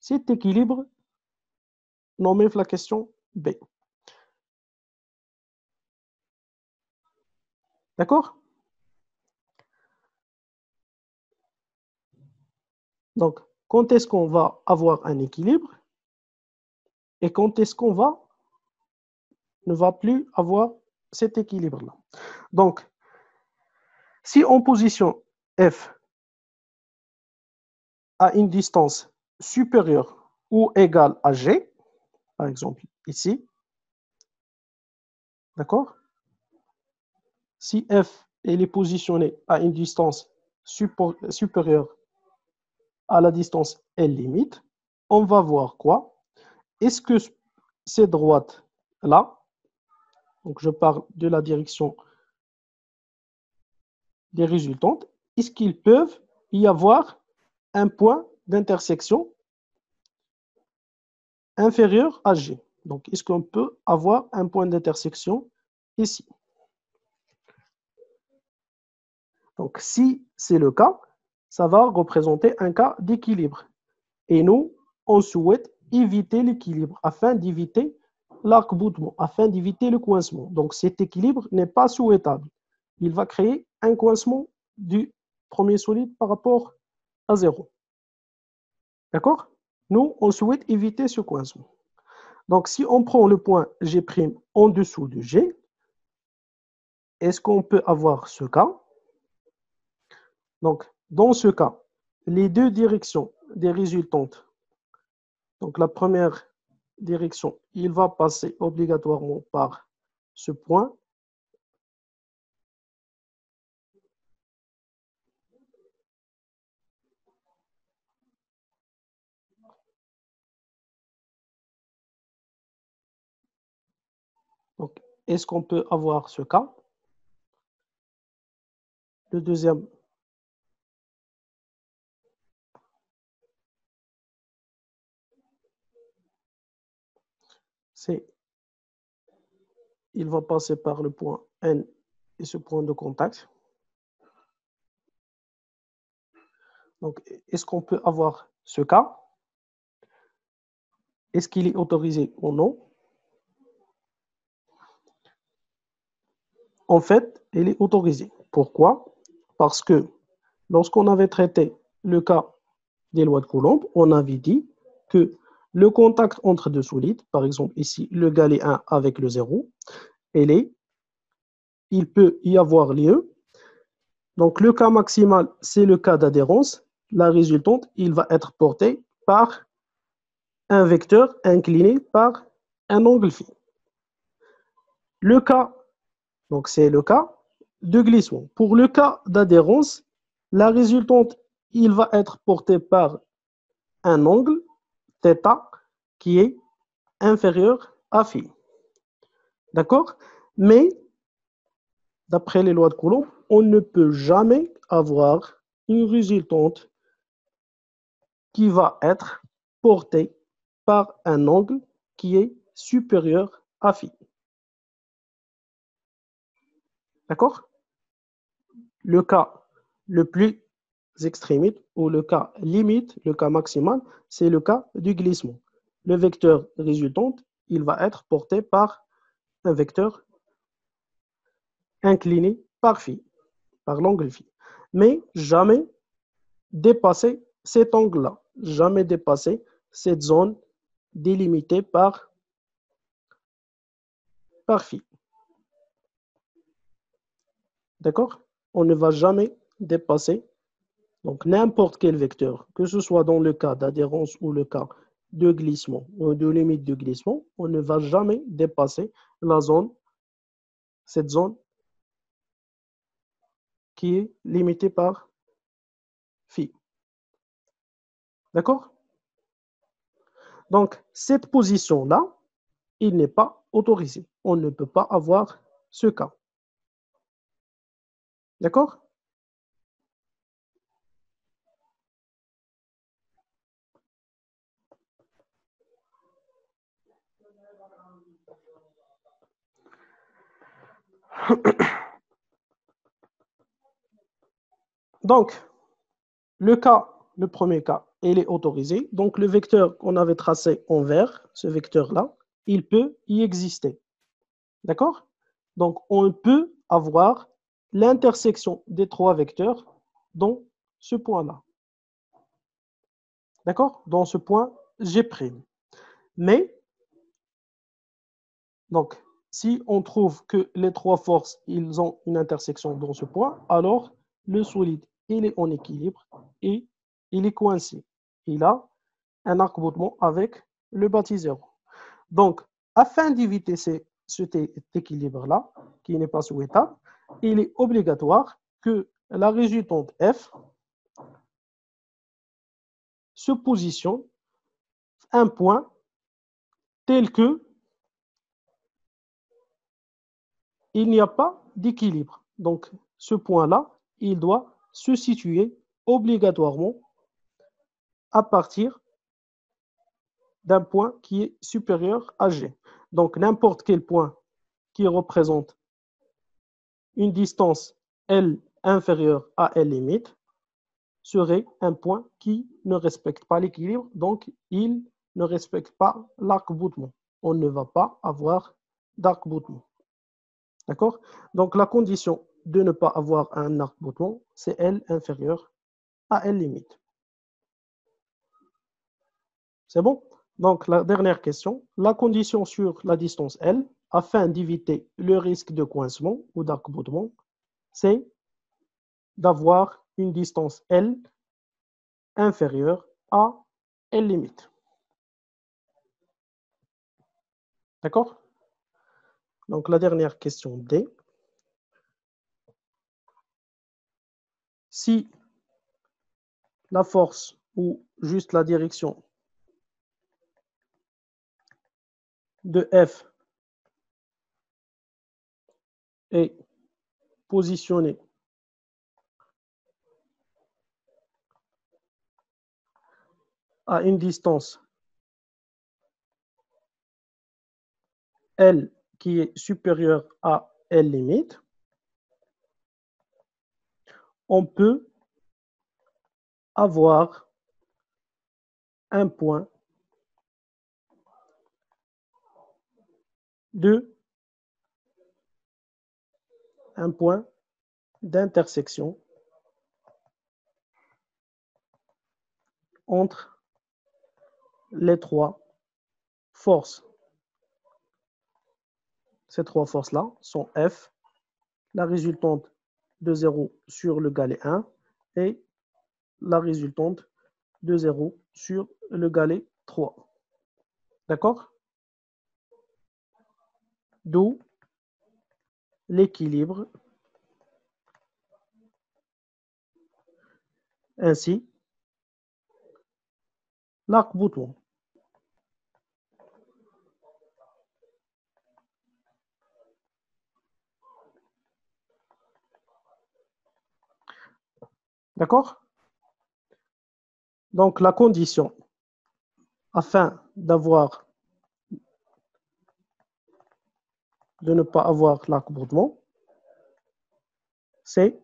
S1: cet équilibre nommé la question B. D'accord? Donc, quand est-ce qu'on va avoir un équilibre et quand est-ce qu'on ne va plus avoir cet équilibre-là? Donc, si on positionne F à une distance supérieure ou égale à G, par exemple ici, d'accord? Si F est positionné à une distance supérieure à la distance L limite, on va voir quoi? Est-ce que ces droites-là, donc je parle de la direction des résultantes, est-ce qu'ils peuvent y avoir un point d'intersection inférieur à G? Donc, est-ce qu'on peut avoir un point d'intersection ici? Donc, si c'est le cas, ça va représenter un cas d'équilibre. Et nous, on souhaite éviter l'équilibre afin d'éviter l'arc-boutement afin d'éviter le coincement. Donc cet équilibre n'est pas souhaitable. Il va créer un coincement du premier solide par rapport à 0. D'accord? Nous, on souhaite éviter ce coincement. Donc si on prend le point G' en dessous de G, est-ce qu'on peut avoir ce cas? Donc dans ce cas, les deux directions des résultantes, donc la première direction, il va passer obligatoirement par ce point. Donc, est-ce qu'on peut avoir ce cas? Le deuxième, c'est il va passer par le point N et ce point de contact. Donc, est-ce qu'on peut avoir ce cas? Est-ce qu'il est autorisé ou non? En fait, il est autorisé. Pourquoi? Parce que lorsqu'on avait traité le cas des lois de Coulomb, on avait dit que le contact entre deux solides, par exemple ici le galet 1 avec le 0, il peut y avoir lieu. Donc le cas maximal, c'est le cas d'adhérence. La résultante, il va être porté par un vecteur incliné par un angle phi. Le cas, donc c'est le cas de glissement. Pour le cas d'adhérence, la résultante, il va être porté par un angle θ qui est inférieur à phi. D'accord? Mais, d'après les lois de Coulomb, on ne peut jamais avoir une résultante qui va être portée par un angle qui est supérieur à phi. D'accord? Le cas le plus extrémiste ou le cas limite, le cas maximal, c'est le cas du glissement. Le vecteur résultant, il va être porté par un vecteur incliné par phi, par l'angle phi. Mais jamais dépasser cet angle-là, jamais dépasser cette zone délimitée par phi. D'accord? On ne va jamais dépasser donc n'importe quel vecteur, que ce soit dans le cas d'adhérence ou le cas de glissement ou de limite de glissement, on ne va jamais dépasser la zone, cette zone qui est limitée par phi. D'accord? Donc, cette position-là, il n'est pas autorisé. On ne peut pas avoir ce cas. D'accord? Donc, le premier cas, il est autorisé. Donc, le vecteur qu'on avait tracé en vert, ce vecteur-là, il peut y exister. D'accord? Donc, on peut avoir l'intersection des trois vecteurs dans ce point-là. D'accord? Dans ce point G'. Mais, donc, si on trouve que les trois forces, ils ont une intersection dans ce point, alors le solide, il est en équilibre et il est coincé. Il a un arc-boutement avec le bâti 0. Donc, afin d'éviter cet équilibre-là, qui n'est pas souhaitable, il est obligatoire que la résultante F se positionne un point tel que il n'y a pas d'équilibre. Donc, ce point-là, il doit se situer obligatoirement à partir d'un point qui est supérieur à G. Donc, n'importe quel point qui représente une distance L inférieure à L limite serait un point qui ne respecte pas l'équilibre, donc il ne respecte pas l'arc-boutement. on ne va pas avoir d'arc-boutement. D'accord? Donc, la condition de ne pas avoir un arc-boutement, c'est L inférieur à L limite. C'est bon? Donc, la dernière question. La condition sur la distance L, afin d'éviter le risque de coincement ou d'arc-boutement, c'est d'avoir une distance L inférieure à L limite. D'accord? Donc, la dernière question D. Si la force ou juste la direction de F est positionnée à une distance L qui est supérieure à L limite, on peut avoir un point d'intersection entre les trois forces. Ces trois forces-là sont F, la résultante de 0 sur le galet 1 et la résultante de 0 sur le galet 3. D'accord? D'où l'équilibre. Ainsi, l'arc-bouton. D'accord? Donc, la condition afin de ne pas avoir l'arc-bouton, c'est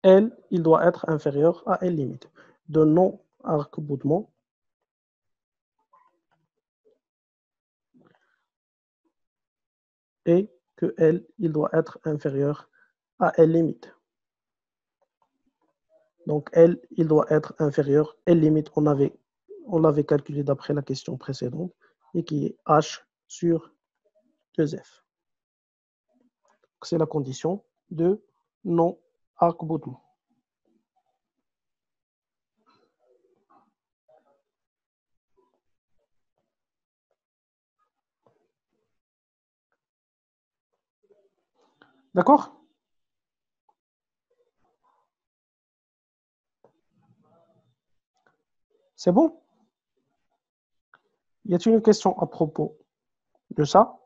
S1: L, il doit être inférieur à L limite. De non-arc-boutement, et que L, il doit être inférieur à L limite. Donc L, il doit être inférieur. L limite, on l'avait calculé d'après la question précédente, et qui est H sur 2F. C'est la condition de non-arc-boutement. D'accord? C'est bon? Y a-t-il une question à propos de ça?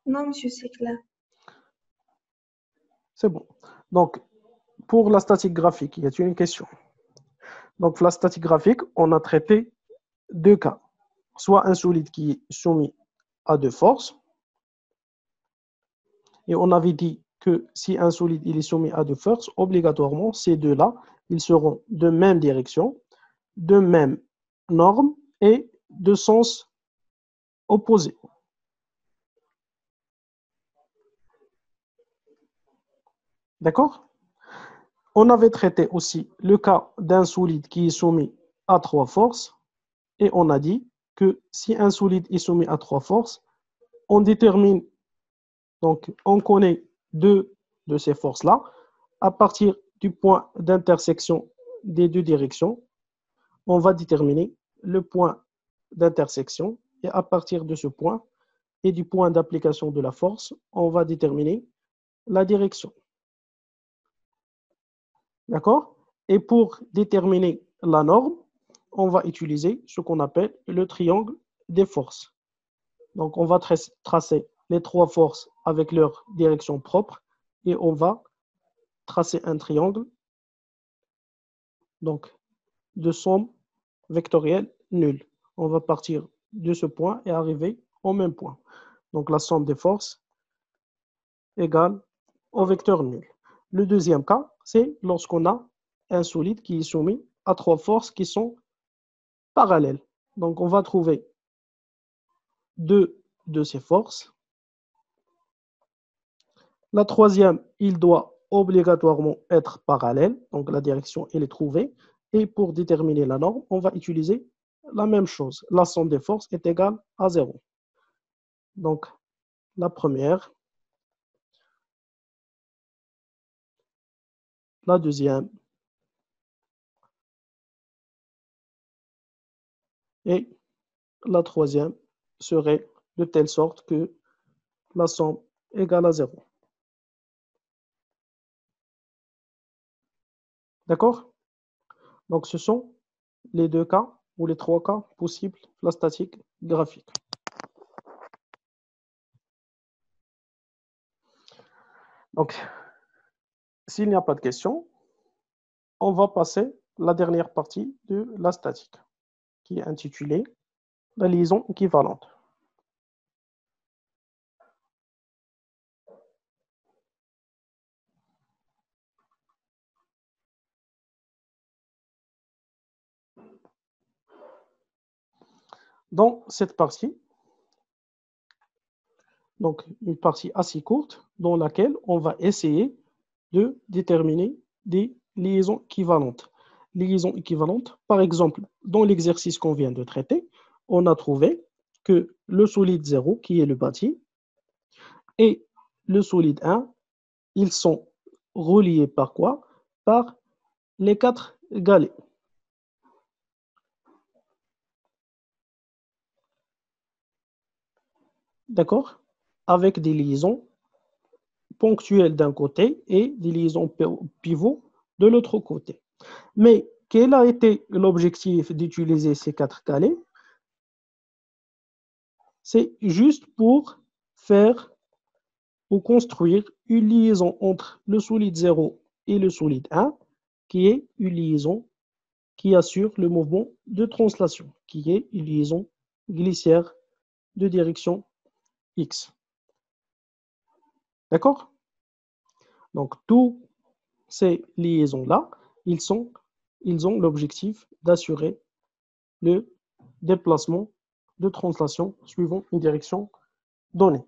S2: Non, monsieur, c'est clair.
S1: C'est bon. Donc, pour la statique graphique, y a-t-il une question? Donc, la statique graphique, on a traité deux cas. Soit un solide qui est soumis à deux forces. Et on avait dit que si un solide il est soumis à deux forces, obligatoirement, ces deux-là, ils seront de même direction, de même norme et de sens opposé. D'accord? On avait traité aussi le cas d'un solide qui est soumis à trois forces. Et on a dit que si un solide est soumis à trois forces, on détermine, donc on connaît deux de ces forces-là à partir du point d'intersection des deux directions. On va déterminer le point d'intersection et à partir de ce point et du point d'application de la force, on va déterminer la direction. D'accord? Et pour déterminer la norme, on va utiliser ce qu'on appelle le triangle des forces. Donc, on va tracer les trois forces avec leur direction propre et on va tracer un triangle donc, de somme vectorielle nulle. On va partir de ce point et arriver au même point. Donc, la somme des forces égale au vecteur nul. Le deuxième cas, c'est lorsqu'on a un solide qui est soumis à trois forces qui sont parallèles. Donc, on va trouver deux de ces forces. La troisième, il doit obligatoirement être parallèle. Donc, la direction, elle est trouvée. Et pour déterminer la norme, on va utiliser la même chose. La somme des forces est égale à 0. Donc, la première, la deuxième et la troisième serait de telle sorte que la somme égale à 0. D'accord? Donc, ce sont les deux cas ou les trois cas possibles de la statique graphique. Donc, s'il n'y a pas de questions, on va passer à la dernière partie de la statique, qui est intitulée la liaison équivalente. Dans cette partie, donc une partie assez courte, dans laquelle on va essayer de déterminer des liaisons équivalentes. Liaisons équivalentes, par exemple, dans l'exercice qu'on vient de traiter, on a trouvé que le solide 0, qui est le bâti, et le solide 1, ils sont reliés par quoi? Par les 4 galets. D'accord? Avec des liaisons ponctuelles d'un côté et des liaisons pivots de l'autre côté. Mais quel a été l'objectif d'utiliser ces 4 galets? C'est juste pour construire une liaison entre le solide 0 et le solide 1, qui est une liaison qui assure le mouvement de translation, qui est une liaison glissière de direction X. D'accord? Donc, toutes ces liaisons-là, ils ont l'objectif d'assurer le déplacement de translation suivant une direction donnée.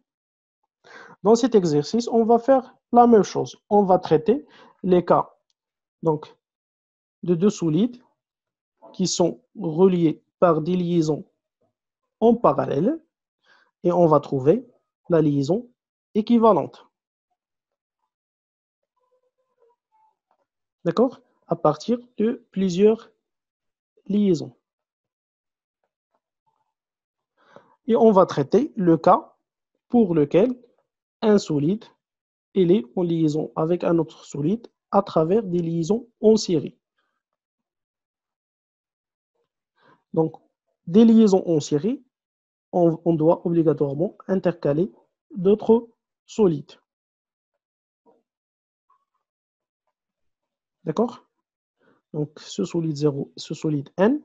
S1: Dans cet exercice, on va faire la même chose. On va traiter les cas donc, de deux solides qui sont reliés par des liaisons en parallèle et on va trouver la liaison équivalente. D'accord? À partir de plusieurs liaisons. Et on va traiter le cas pour lequel un solide est en liaison avec un autre solide à travers des liaisons en série. Donc, des liaisons en série, on doit obligatoirement intercaler d'autres solides. D'accord? Donc, ce solide 0, ce solide n,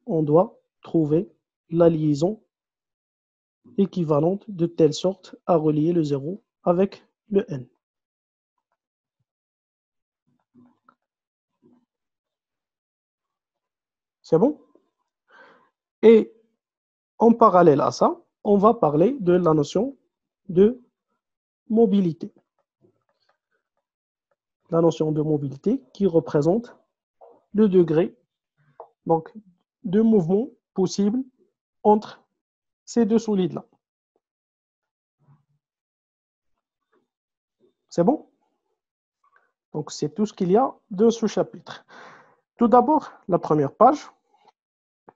S1: on doit trouver la liaison équivalente de telle sorte à relier le 0 avec le n. C'est bon? Et en parallèle à ça, on va parler de la notion de mobilité. La notion de mobilité qui représente le degré donc, de mouvement possible entre ces deux solides-là. C'est bon? Donc, c'est tout ce qu'il y a dans ce chapitre. Tout d'abord, la première page,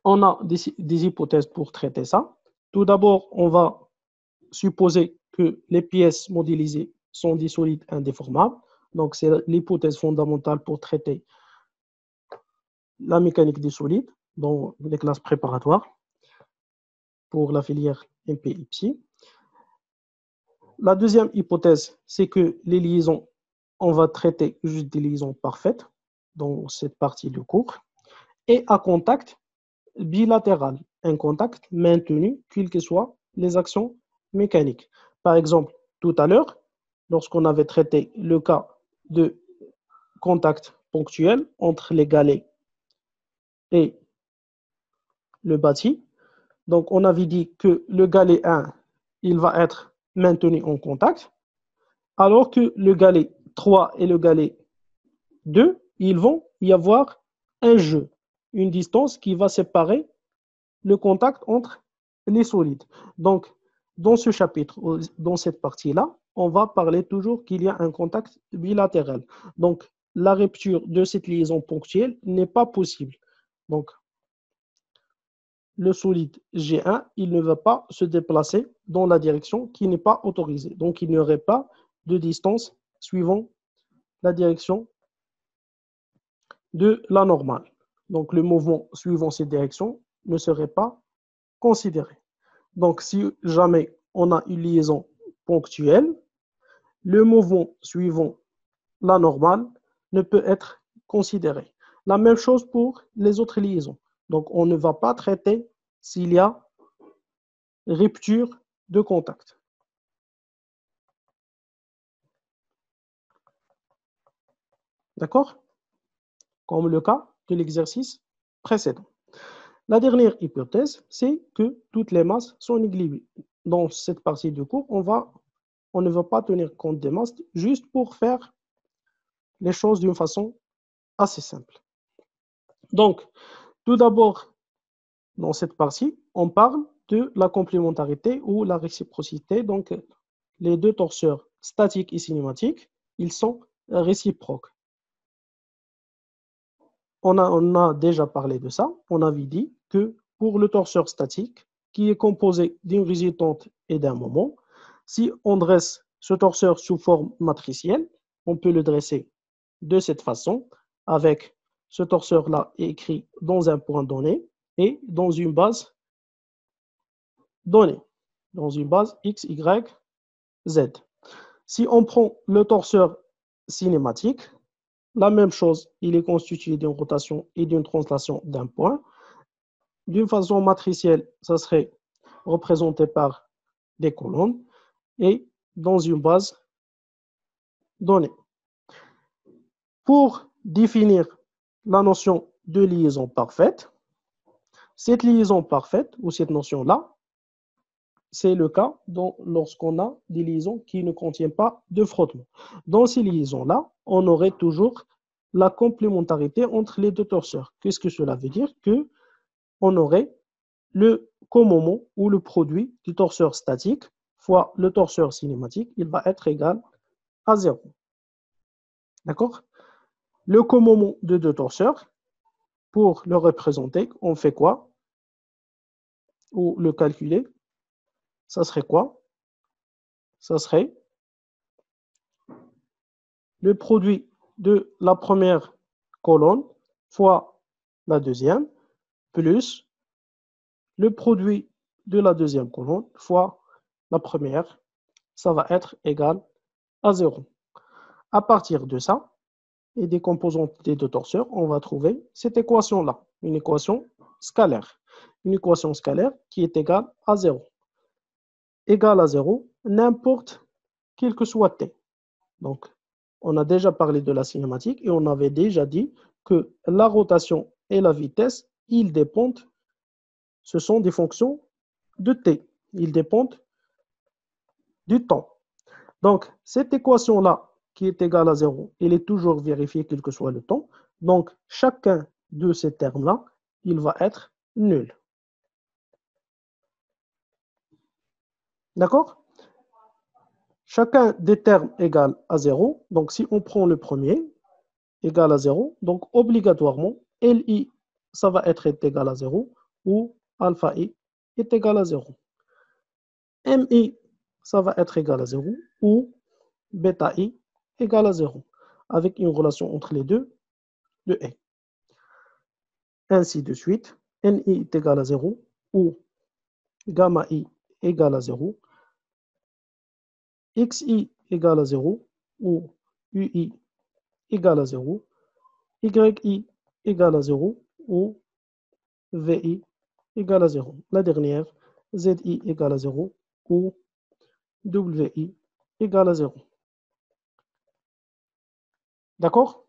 S1: on a des hypothèses pour traiter ça. Tout d'abord, on va supposer que les pièces modélisées sont des solides indéformables. Donc, c'est l'hypothèse fondamentale pour traiter la mécanique des solides dans les classes préparatoires pour la filière MP-IPSI. La deuxième hypothèse, c'est que les liaisons, on va traiter juste des liaisons parfaites dans cette partie du cours. Et à contact bilatéral, un contact maintenu, quelles que soient les actions mécaniques. Par exemple, tout à l'heure, lorsqu'on avait traité le cas de contact ponctuel entre les galets et le bâti. Donc, on avait dit que le galet 1, il va être maintenu en contact, alors que le galet 3 et le galet 2, ils vont y avoir un jeu, une distance qui va séparer le contact entre les solides. Donc, dans ce chapitre, dans cette partie-là, on va parler toujours qu'il y a un contact bilatéral. Donc, la rupture de cette liaison ponctuelle n'est pas possible. Donc, le solide G1, il ne va pas se déplacer dans la direction qui n'est pas autorisée. Donc, il n'y aurait pas de distance suivant la direction de la normale. Donc, le mouvement suivant cette direction ne serait pas considéré. Donc, si jamais on a une liaison ponctuelle, le mouvement suivant la normale ne peut être considéré. La même chose pour les autres liaisons. Donc, on ne va pas traiter s'il y a rupture de contact. D'accord? Comme le cas de l'exercice précédent. La dernière hypothèse, c'est que toutes les masses sont négligées. Dans cette partie du cours, on ne va pas tenir compte des masses juste pour faire les choses d'une façon assez simple. Donc, tout d'abord, dans cette partie, on parle de la complémentarité ou la réciprocité. Donc, les deux torseurs statiques et cinématiques, ils sont réciproques. On a déjà parlé de ça. On avait dit que pour le torseur statique, qui est composé d'une résultante et d'un moment, si on dresse ce torseur sous forme matricielle, on peut le dresser de cette façon, avec ce torseur-là écrit dans un point donné et dans une base donnée, dans une base X, Y, Z. Si on prend le torseur cinématique, la même chose, il est constitué d'une rotation et d'une translation d'un point. D'une façon matricielle, ça serait représenté par des colonnes et dans une base donnée. Pour définir la notion de liaison parfaite, cette liaison parfaite, ou cette notion-là, c'est le cas lorsqu'on a des liaisons qui ne contiennent pas de frottement. Dans ces liaisons-là, on aurait toujours la complémentarité entre les deux torseurs. Qu'est-ce que cela veut dire? Qu'on aurait le comoment ou le produit du torseur statique fois le torseur cinématique, il va être égal à 0. D'accord? Le comoment de deux torseurs, pour le représenter, on fait quoi? Ou le calculer? Ça serait quoi? Ça serait le produit de la première colonne fois la deuxième, plus le produit de la deuxième colonne fois la première, ça va être égal à 0. À partir de ça, et des composantes des deux torseurs, on va trouver cette équation-là, une équation scalaire. Une équation scalaire qui est égale à 0. Égale à 0, n'importe quel que soit t. Donc, on a déjà parlé de la cinématique et on avait déjà dit que la rotation et la vitesse, ils dépendent, ce sont des fonctions de t. Ils dépendent du temps. Donc, cette équation-là, qui est égale à 0, elle est toujours vérifiée quel que soit le temps. Donc, chacun de ces termes-là, il va être nul. D'accord? Chacun des termes égale à 0. Donc, si on prend le premier, égal à 0, donc obligatoirement, Li, ça va être égal à 0, ou alpha I est égal à 0. Mi, ça va être égal à 0, ou bêta I égale à 0, avec une relation entre les deux de E. Ainsi de suite, Ni est égal à 0, ou gamma I égale à 0, Xi égale à 0, ou Ui égale à 0, Yi égale à 0, ou Vi égale à 0. La dernière, Zi égale à 0, ou Wi égale à 0. D'accord?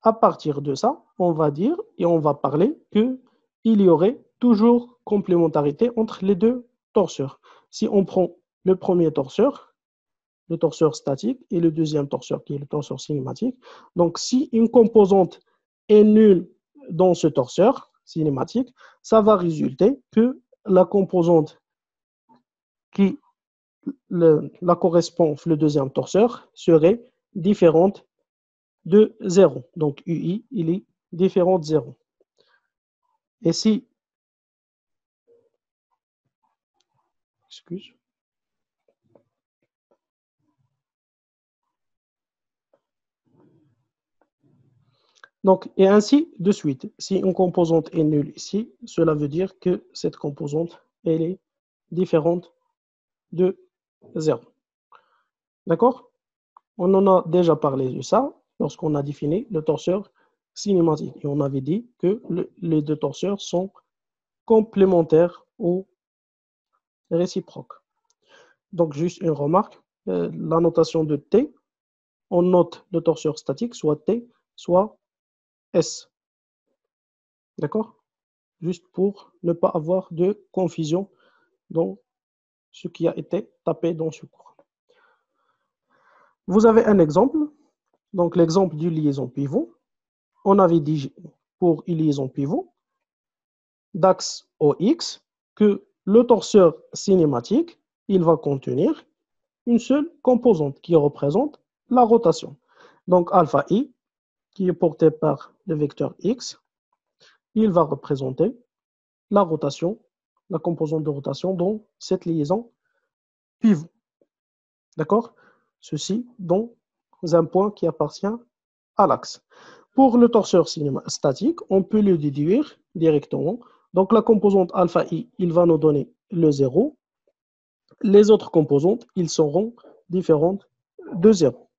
S1: À partir de ça, on va dire et on va parler qu'il y aurait toujours complémentarité entre les deux torseurs. Si on prend le premier torseur, le torseur statique, et le deuxième torseur qui est le torseur cinématique, donc si une composante est nulle dans ce torseur cinématique, ça va résulter que la composante qui la correspond le deuxième torseur serait différente de 0. Donc UI, il est différent de 0. Et si, excuse, donc, et ainsi de suite. Si une composante est nulle ici, cela veut dire que cette composante, elle est différente de 0. D'accord? On en a déjà parlé de ça lorsqu'on a défini le torseur cinématique. Et on avait dit que les deux torseurs sont complémentaires ou réciproques. Donc, juste une remarque, la notation de T, on note le torseur statique, soit T, soit S. D'accord? Juste pour ne pas avoir de confusion dans ce qui a été tapé dans ce cours. Vous avez un exemple, donc l'exemple d'une liaison pivot. On avait dit pour une liaison pivot d'axe OX que le torseur cinématique, il va contenir une seule composante qui représente la rotation. Donc alpha I, qui est porté par le vecteur X, il va représenter la rotation, la composante de rotation dans cette liaison pivot. D'accord? Ceci dans un point qui appartient à l'axe. Pour le torseur statique, on peut le déduire directement. Donc la composante alpha I, il va nous donner le 0. Les autres composantes, ils seront différentes de 0.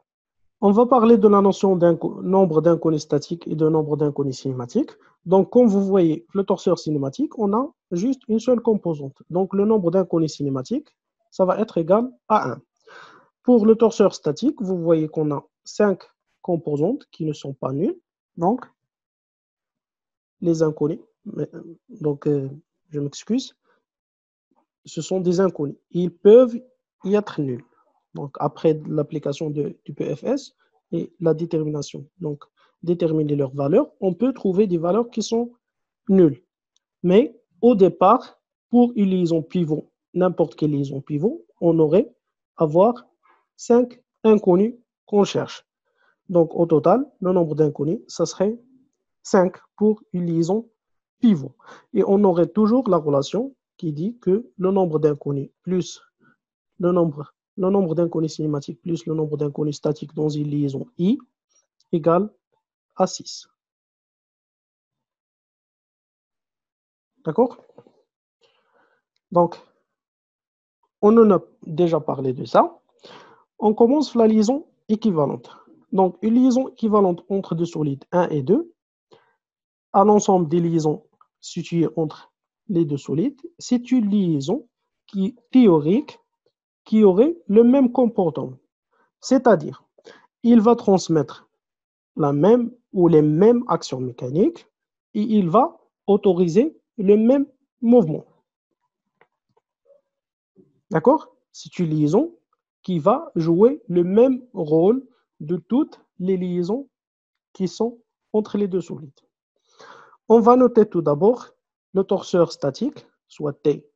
S1: On va parler de la notion d'un nombre d'inconnus statiques et de nombre d'inconnus cinématiques. Donc, comme vous voyez, le torseur cinématique, on a juste une seule composante. Donc, le nombre d'inconnus cinématiques, ça va être égal à 1. Pour le torseur statique, vous voyez qu'on a 5 composantes qui ne sont pas nulles. Donc, les inconnus, donc je m'excuse, ce sont des inconnus. Ils peuvent y être nuls. Donc, après l'application du PFS et la détermination, donc déterminer leurs valeurs, on peut trouver des valeurs qui sont nulles. Mais au départ, pour une liaison pivot, n'importe quelle liaison pivot, on aurait à avoir 5 inconnus qu'on cherche. Donc, au total, le nombre d'inconnus, ça serait 5 pour une liaison pivot. Et on aurait toujours la relation qui dit que le nombre d'inconnus plus le nombre d'inconnus cinématiques plus le nombre d'inconnus statiques dans une liaison I égale à 6. D'accord? Donc, on en a déjà parlé de ça. On commence la liaison équivalente. Donc, une liaison équivalente entre deux solides 1 et 2, à l'ensemble des liaisons situées entre les deux solides, c'est une liaison théorique qui aurait le même comportement. C'est-à-dire, il va transmettre la même ou les mêmes actions mécaniques et il va autoriser le même mouvement. D'accord? C'est une liaison qui va jouer le même rôle de toutes les liaisons qui sont entre les deux solides. On va noter tout d'abord le torseur statique, soit T,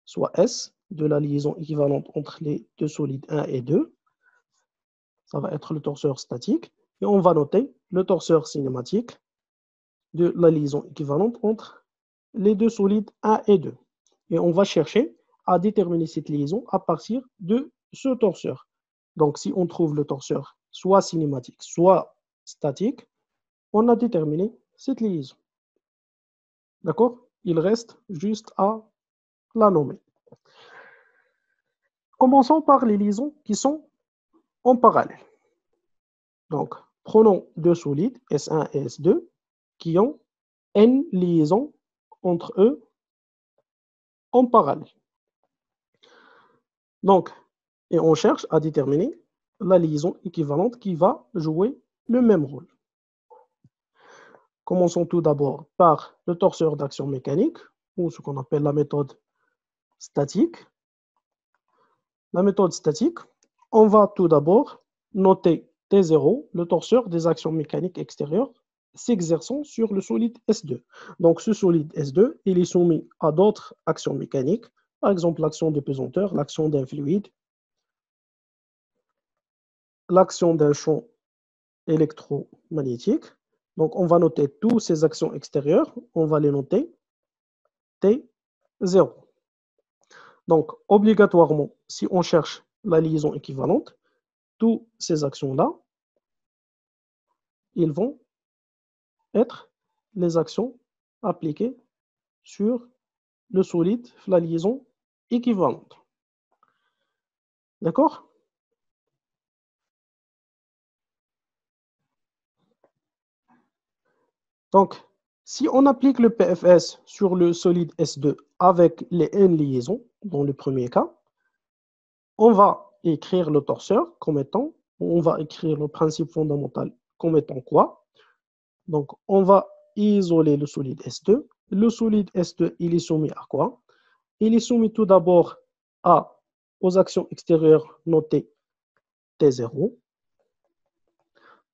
S1: soit S, de la liaison équivalente entre les deux solides 1 et 2. Ça va être le torseur statique. Et on va noter le torseur cinématique de la liaison équivalente entre les deux solides 1 et 2. Et on va chercher à déterminer cette liaison à partir de ce torseur. Donc, si on trouve le torseur soit cinématique, soit statique, on a déterminé cette liaison. D'accord? Il reste juste à la nommer. Commençons par les liaisons qui sont en parallèle. Donc, prenons deux solides, S1 et S2, qui ont N liaisons entre eux en parallèle. Donc, et on cherche à déterminer la liaison équivalente qui va jouer le même rôle. Commençons tout d'abord par le torseur d'action mécanique. ou ce qu'on appelle la méthode statique. La méthode statique, on va tout d'abord noter T0, le torseur des actions mécaniques extérieures s'exerçant sur le solide S2. Donc ce solide S2, il est soumis à d'autres actions mécaniques, par exemple l'action de pesanteur, l'action d'un fluide, l'action d'un champ électromagnétique. Donc on va noter toutes ces actions extérieures, on va les noter T0. Donc obligatoirement, si on cherche la liaison équivalente, toutes ces actions-là, ils vont être les actions appliquées sur le solide, la liaison équivalente. D'accord? Donc, si on applique le PFS sur le solide S2 avec les N liaisons, dans le premier cas, on va écrire le torseur comme étant, on va écrire le principe fondamental comme étant quoi? Donc, on va isoler le solide S2. Le solide S2, il est soumis à quoi? Il est soumis tout d'abord aux actions extérieures notées T0,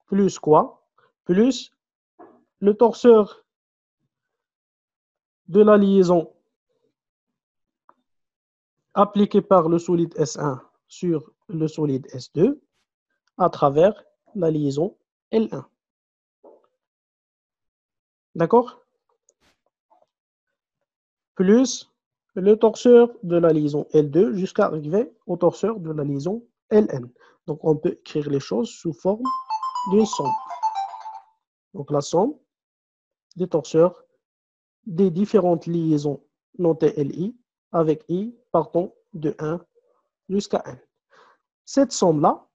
S1: plus quoi? Plus le torseur de la liaison appliqué par le solide S1 sur le solide S2 à travers la liaison L1. D'accord? Plus le torseur de la liaison L2 jusqu'à arriver au torseur de la liaison Ln. Donc on peut écrire les choses sous forme d'une somme. Donc la somme des torseurs des différentes liaisons notées Li avec I partant de 1 jusqu'à n. Cette somme-là,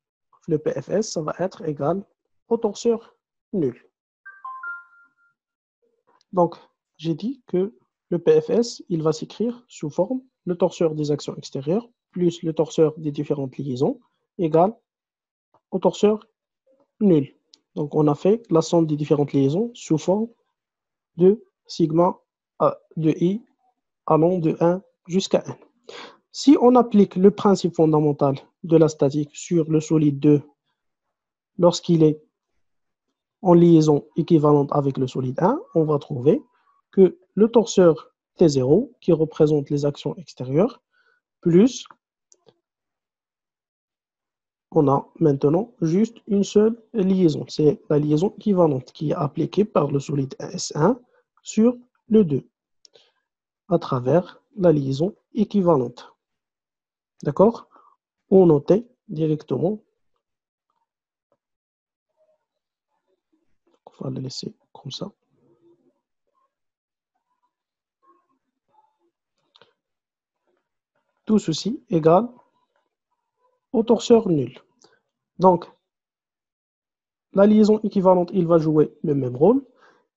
S1: le PFS, ça va être égal au torseur nul. Donc, j'ai dit que le PFS, il va s'écrire sous forme le torseur des actions extérieures plus le torseur des différentes liaisons égale au torseur nul. Donc, on a fait la somme des différentes liaisons sous forme de sigma de I allant de 1 jusqu'à n. Si on applique le principe fondamental de la statique sur le solide 2 lorsqu'il est en liaison équivalente avec le solide 1, on va trouver que le torseur T0, qui représente les actions extérieures, plus, on a maintenant juste une seule liaison. C'est la liaison équivalente qui est appliquée par le solide S1 sur le 2 à travers la liaison équivalente. D'accord? On notait directement. On va le laisser comme ça. Tout ceci égale au torseur nul. Donc, la liaison équivalente, il va jouer le même rôle.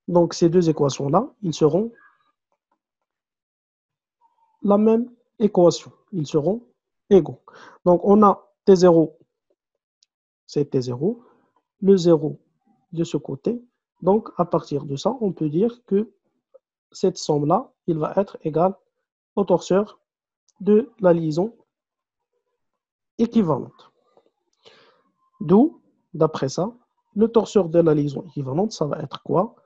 S1: Donc, ces deux équations-là, ils seront la même équation. Ils seront égaux. Donc, on a T0, c'est T0, le 0 de ce côté. Donc, à partir de ça, on peut dire que cette somme-là, il va être égale au torseur de la liaison équivalente. D'où, d'après ça, le torseur de la liaison équivalente, ça va être quoi?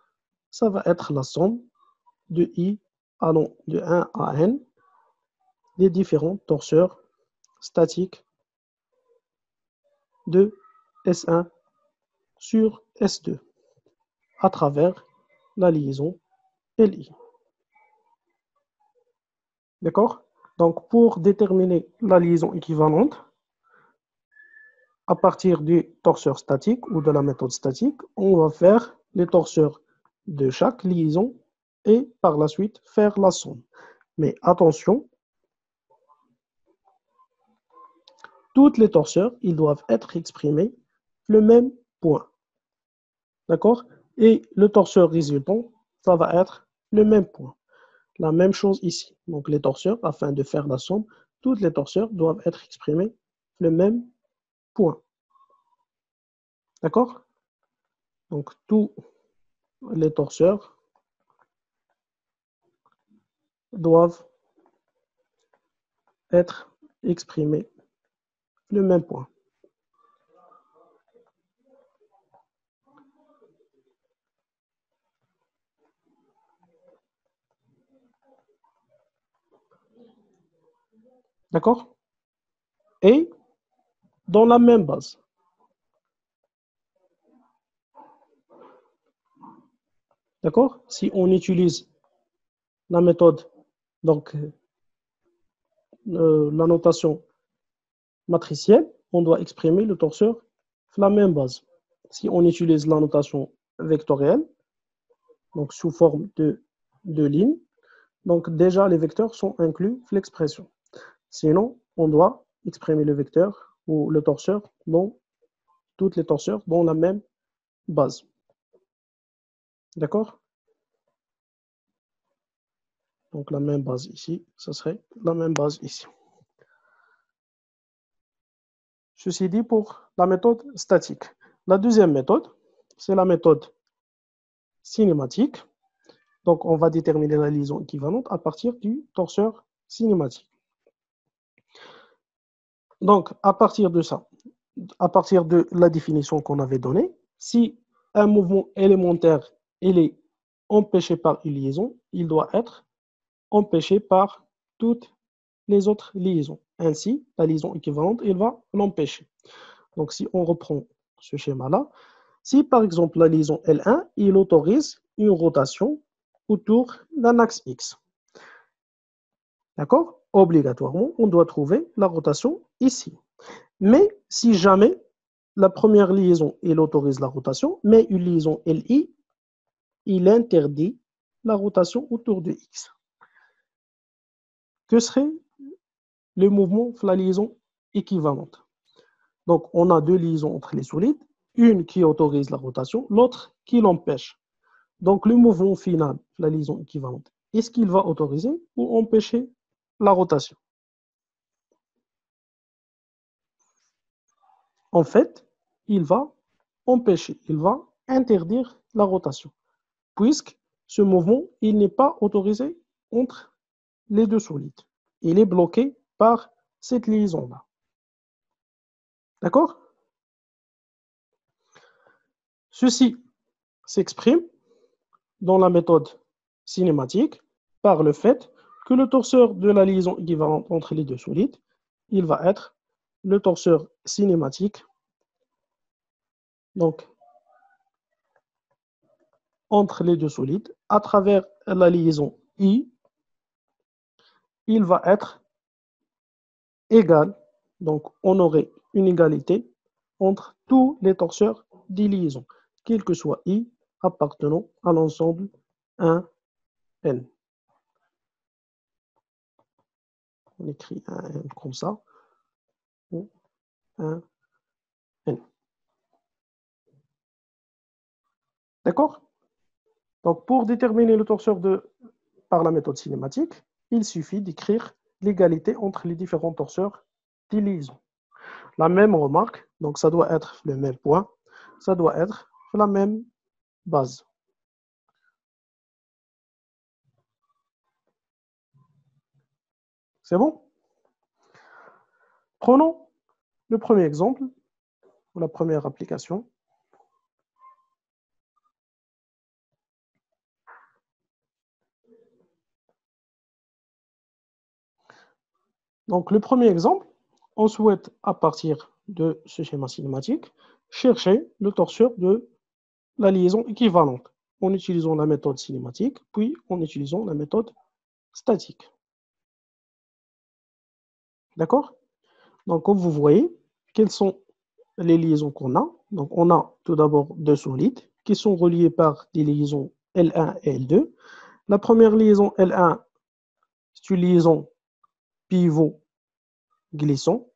S1: Ça va être la somme de I allant de 1 à n des différents torseurs statiques de S1 sur S2 à travers la liaison Li. D'accord? Donc, pour déterminer la liaison équivalente, à partir du torseur statique ou de la méthode statique, on va faire les torseurs de chaque liaison et par la suite faire la somme. Mais attention, toutes les torseurs, ils doivent être exprimés le même point. D'accord? Et le torseur résultant, ça va être le même point. La même chose ici. Donc les torseurs, afin de faire la somme, toutes les torseurs doivent être exprimés le même point. D'accord? Donc tous les torseurs doivent être exprimés le même point. D'accord? Et dans la même base. D'accord? Si on utilise la méthode, donc la notation matricielle, on doit exprimer le torseur de la même base. Si on utilise la notation vectorielle, donc sous forme de lignes, donc déjà les vecteurs sont inclus dans l'expression. Sinon, on doit exprimer le vecteur ou le torseur dans toutes les torseurs dans la même base. D'accord? Donc la même base ici, ça serait la même base ici. Ceci dit pour la méthode statique. La deuxième méthode, c'est la méthode cinématique. Donc on va déterminer la liaison équivalente à partir du torseur cinématique. Donc à partir de ça, à partir de la définition qu'on avait donnée, si un mouvement élémentaire il est empêché par une liaison, il doit être empêché par toutes les autres liaisons. Ainsi, la liaison équivalente, il va l'empêcher. Donc, si on reprend ce schéma-là, si par exemple la liaison L1, il autorise une rotation autour d'un axe X. D'accord? Obligatoirement, on doit trouver la rotation ici. Mais si jamais la première liaison, il autorise la rotation, mais une liaison LI, il interdit la rotation autour de X. Que serait le mouvement de la liaison équivalente? Donc, on a deux liaisons entre les solides, une qui autorise la rotation, l'autre qui l'empêche. Donc, le mouvement final, la liaison équivalente, est-ce qu'il va autoriser ou empêcher la rotation? En fait, il va empêcher, il va interdire la rotation, puisque ce mouvement, il n'est pas autorisé entre les deux solides. Il est bloqué par cette liaison-là. D'accord? Ceci s'exprime dans la méthode cinématique par le fait que le torseur de la liaison équivalente entre les deux solides, il va être le torseur cinématique. Donc, entre les deux solides, à travers la liaison I, il va être égal. Donc, on aurait une égalité entre tous les torseurs des liaisons, quel que soit I appartenant à l'ensemble 1N. On écrit 1N comme ça, ou 1N. D'accord? Donc, pour déterminer le torseur par la méthode cinématique, il suffit d'écrire l'égalité entre les différents torseurs des liaisons. La même remarque, donc ça doit être le même point, ça doit être la même base. C'est bon? Prenons le premier exemple, ou la première application. Donc, le premier exemple, on souhaite, à partir de ce schéma cinématique, chercher le torseur de la liaison équivalente en utilisant la méthode cinématique, puis en utilisant la méthode statique. D'accord? Donc, comme vous voyez, quelles sont les liaisons qu'on a? Donc, on a tout d'abord deux solides qui sont reliés par des liaisons L1 et L2. La première liaison L1, c'est une liaison pivot glissant.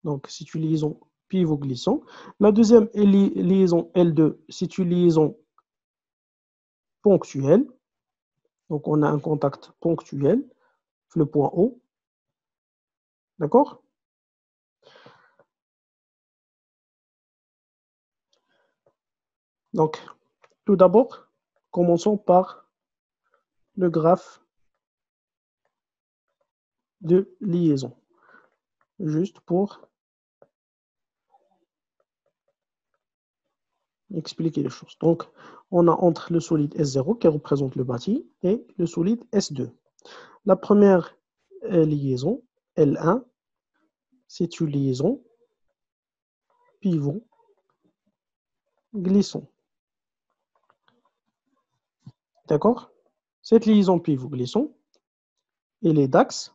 S1: Donc, c'est une liaison pivot glissant. La deuxième liaison L2, c'est une liaison ponctuelle. Donc, on a un contact ponctuel, le point O. D'accord? Donc, tout d'abord, commençons par le graphe de liaison. Juste pour expliquer les choses. Donc, on a entre le solide S0 qui représente le bâti et le solide S2. La première liaison, L1, c'est une liaison pivot glissant. D'accord? Cette liaison pivot glissant, elle est d'axe.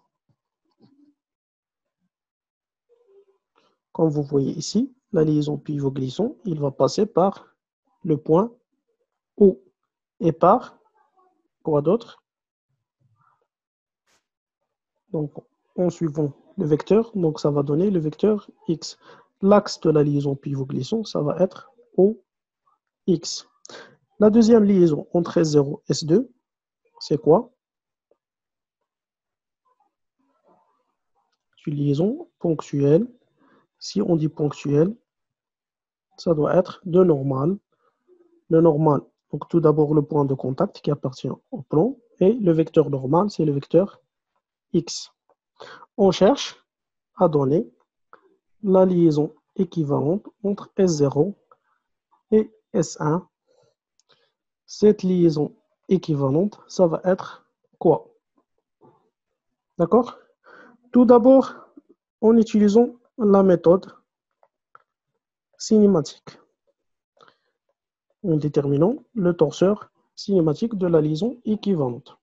S1: Comme vous voyez ici, la liaison pivot glissant, il va passer par le point O et par quoi d'autre? Donc, en suivant le vecteur, donc ça va donner le vecteur X. L'axe de la liaison pivot glissant, ça va être OX. La deuxième liaison entre S0 et S2, c'est quoi? C'est une liaison ponctuelle. Si on dit ponctuelle, ça doit être de normal. Le normal, donc tout d'abord le point de contact qui appartient au plan, et le vecteur normal, c'est le vecteur X. On cherche à donner la liaison équivalente entre S0 et S1. Cette liaison équivalente, ça va être quoi? D'accord? Tout d'abord, en utilisant la méthode cinématique, en déterminant le torseur cinématique de la liaison équivalente.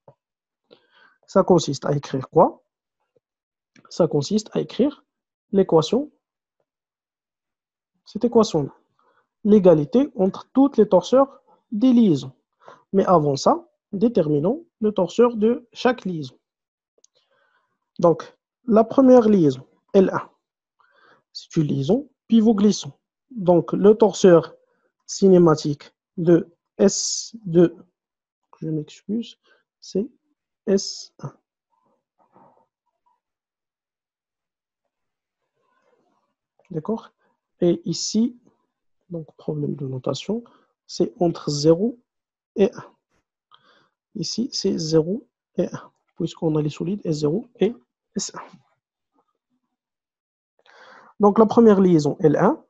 S1: Ça consiste à écrire quoi? Ça consiste à écrire l'équation, cette équation-là, l'égalité entre toutes les torseurs des liaisons. Mais avant ça, déterminons le torseur de chaque liaison. Donc, la première liaison, L1, c'est une liaison pivot-glissant. Donc, le torseur cinématique de S2, je m'excuse, c'est S1. D'accord? Et ici, donc problème de notation, c'est entre 0 et 1. Ici, c'est 0 et 1, puisqu'on a les solides S0 et S1. Donc, la première liaison, L1,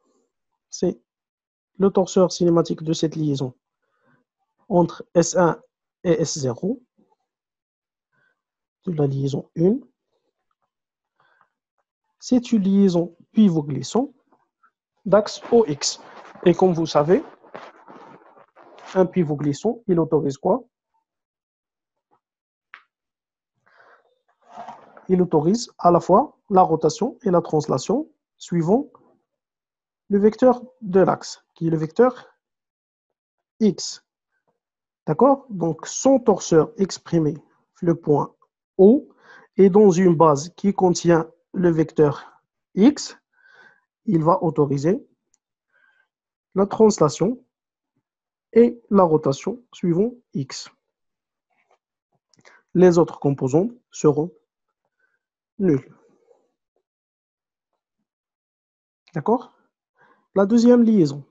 S1: c'est le torseur cinématique de cette liaison entre S1 et S0, de la liaison 1. C'est une liaison pivot-glissant d'axe OX. Et comme vous savez, un pivot glissant, il autorise quoi? Il autorise à la fois la rotation et la translation suivant le vecteur de l'axe, qui est le vecteur X. D'accord? Donc, son torseur exprimé, le point O, est dans une base qui contient le vecteur X. Il va autoriser la translation et la rotation suivant X. Les autres composants seront nuls. D'accord? La deuxième liaison.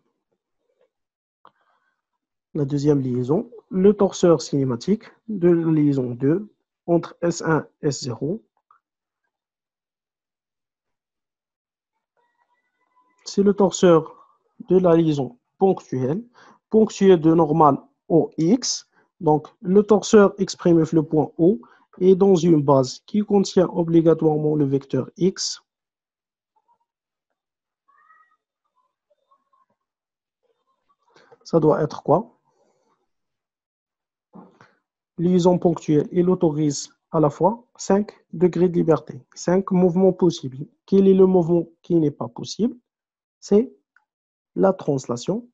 S1: La deuxième liaison, le torseur cinématique de la liaison 2 entre S1 et S0. C'est le torseur de la liaison ponctuelle, ponctuée de normal OX. Donc, le torseur exprime le point O est dans une base qui contient obligatoirement le vecteur X. Ça doit être quoi? Liaison ponctuelle, il autorise à la fois 5 degrés de liberté, 5 mouvements possibles. Quel est le mouvement qui n'est pas possible? C'est la translation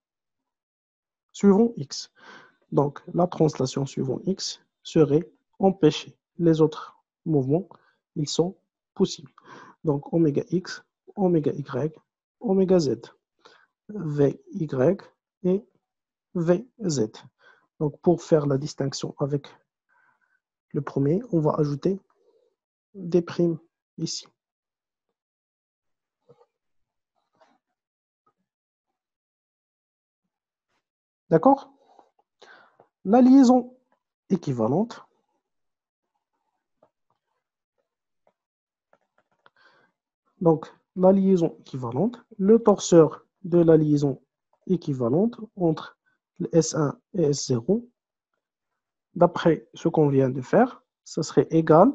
S1: suivant X. Donc, la translation suivant X serait empêchée. Les autres mouvements, ils sont possibles. Donc, oméga X, oméga Y, oméga Z, VY et VZ. Donc, pour faire la distinction avec le premier, on va ajouter des primes ici. D'accord? La liaison équivalente, Donc, la liaison équivalente, le torseur de la liaison équivalente entre le S1 et S0, d'après ce qu'on vient de faire, ça serait égal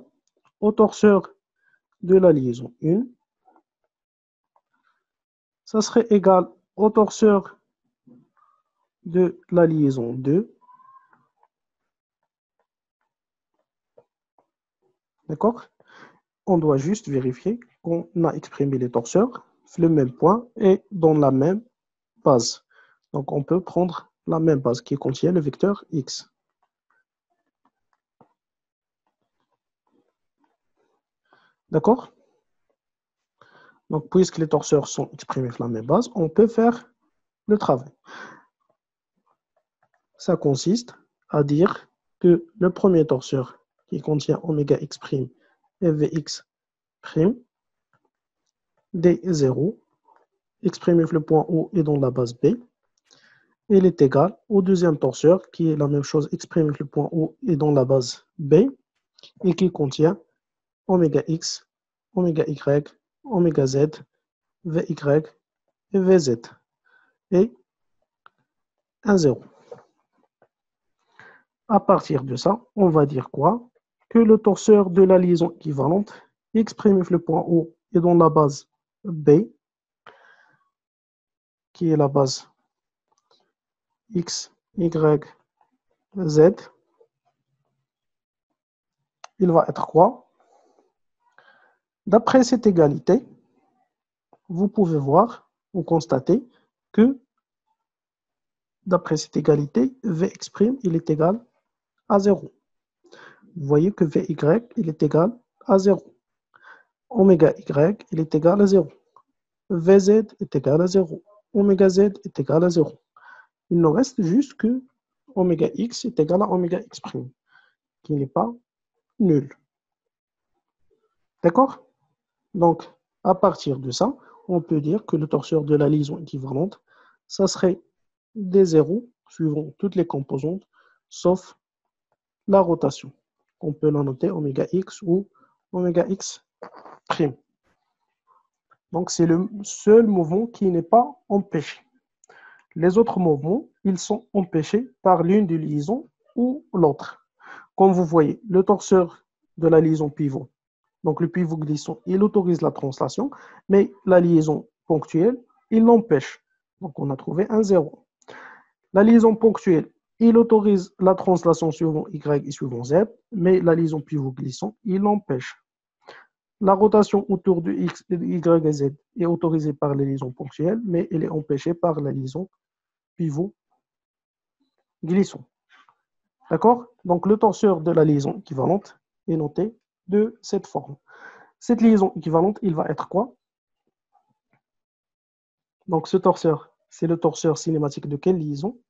S1: au torseur de la liaison 1, ça serait égal au torseur de la liaison 2, d'accord? On doit juste vérifier qu'on a exprimé les torseurs, le même point et dans la même base. Donc, on peut prendre la même base qui contient le vecteur x. D'accord? Donc, puisque les torseurs sont exprimés sur la même base, on peut faire le travail. Ça consiste à dire que le premier torseur qui contient oméga x' et vx' d0, exprimé sur le point O et dans la base B, il est égal au deuxième torseur qui est la même chose exprimé sur le point O et dans la base B et qui contient oméga x, oméga y, oméga z, vy et vz et un 0. À partir de ça, on va dire quoi? Que le torseur de la liaison équivalente exprimé sur le point O et dans la base B, qui est la base x, y, z, il va être quoi? D'après cette égalité, vous pouvez voir ou constater que d'après cette égalité, Vx', il est égal à 0. Vous voyez que Vy, il est égal à 0. Oméga y, il est égal à 0. Vz est égal à 0. Oméga z est égal à 0. Il nous reste juste que oméga x est égal à oméga x', qui n'est pas nul. D'accord? Donc, à partir de ça, on peut dire que le torseur de la liaison équivalente, ça serait des zéros suivant toutes les composantes, sauf la rotation. On peut la noter oméga x ou oméga x'. Donc, c'est le seul mouvement qui n'est pas empêché. Les autres mouvements, ils sont empêchés par l'une des liaisons ou l'autre. Comme vous voyez, le torseur de la liaison pivot, donc le pivot glissant, il autorise la translation, mais la liaison ponctuelle, il l'empêche. Donc, on a trouvé un 0. La liaison ponctuelle, il autorise la translation suivant Y et suivant Z, mais la liaison pivot glissant, il l'empêche. La rotation autour de X, Y et Z est autorisée par les liaisons ponctuelles, mais elle est empêchée par la liaison pivot glissant. D'accord? Donc, le torseur de la liaison équivalente est noté de cette forme. Cette liaison équivalente, il va être quoi? Donc, ce torseur, c'est le torseur cinématique de quelle liaison?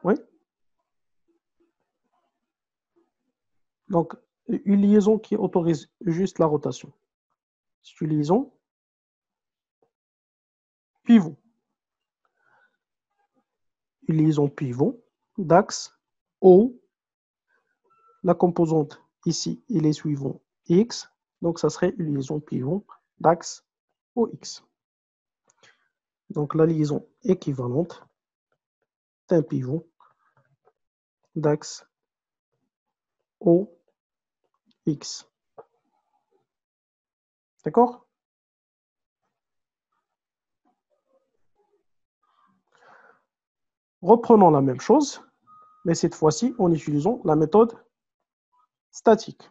S1: Oui. Donc, une liaison qui autorise juste la rotation. C'est une liaison pivot. Une liaison pivot d'axe O. La composante ici, il est suivant X. Donc, ça serait une liaison pivot d'axe OX. Donc, la liaison équivalente d'un pivot d'axe OX. D'accord? Reprenons la même chose, mais cette fois-ci en utilisant la méthode statique.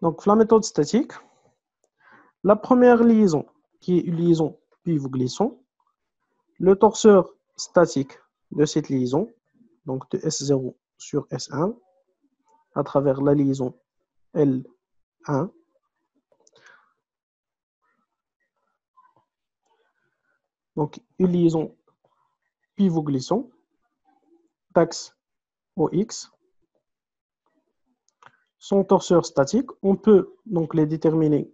S1: Donc, la méthode statique, la première liaison, qui est une liaison pivot-glissant, le torseur statique de cette liaison, donc de S0 sur S1, à travers la liaison L1, donc une liaison pivot-glissant, d'axe OX, sont torseurs statiques, on peut donc les déterminer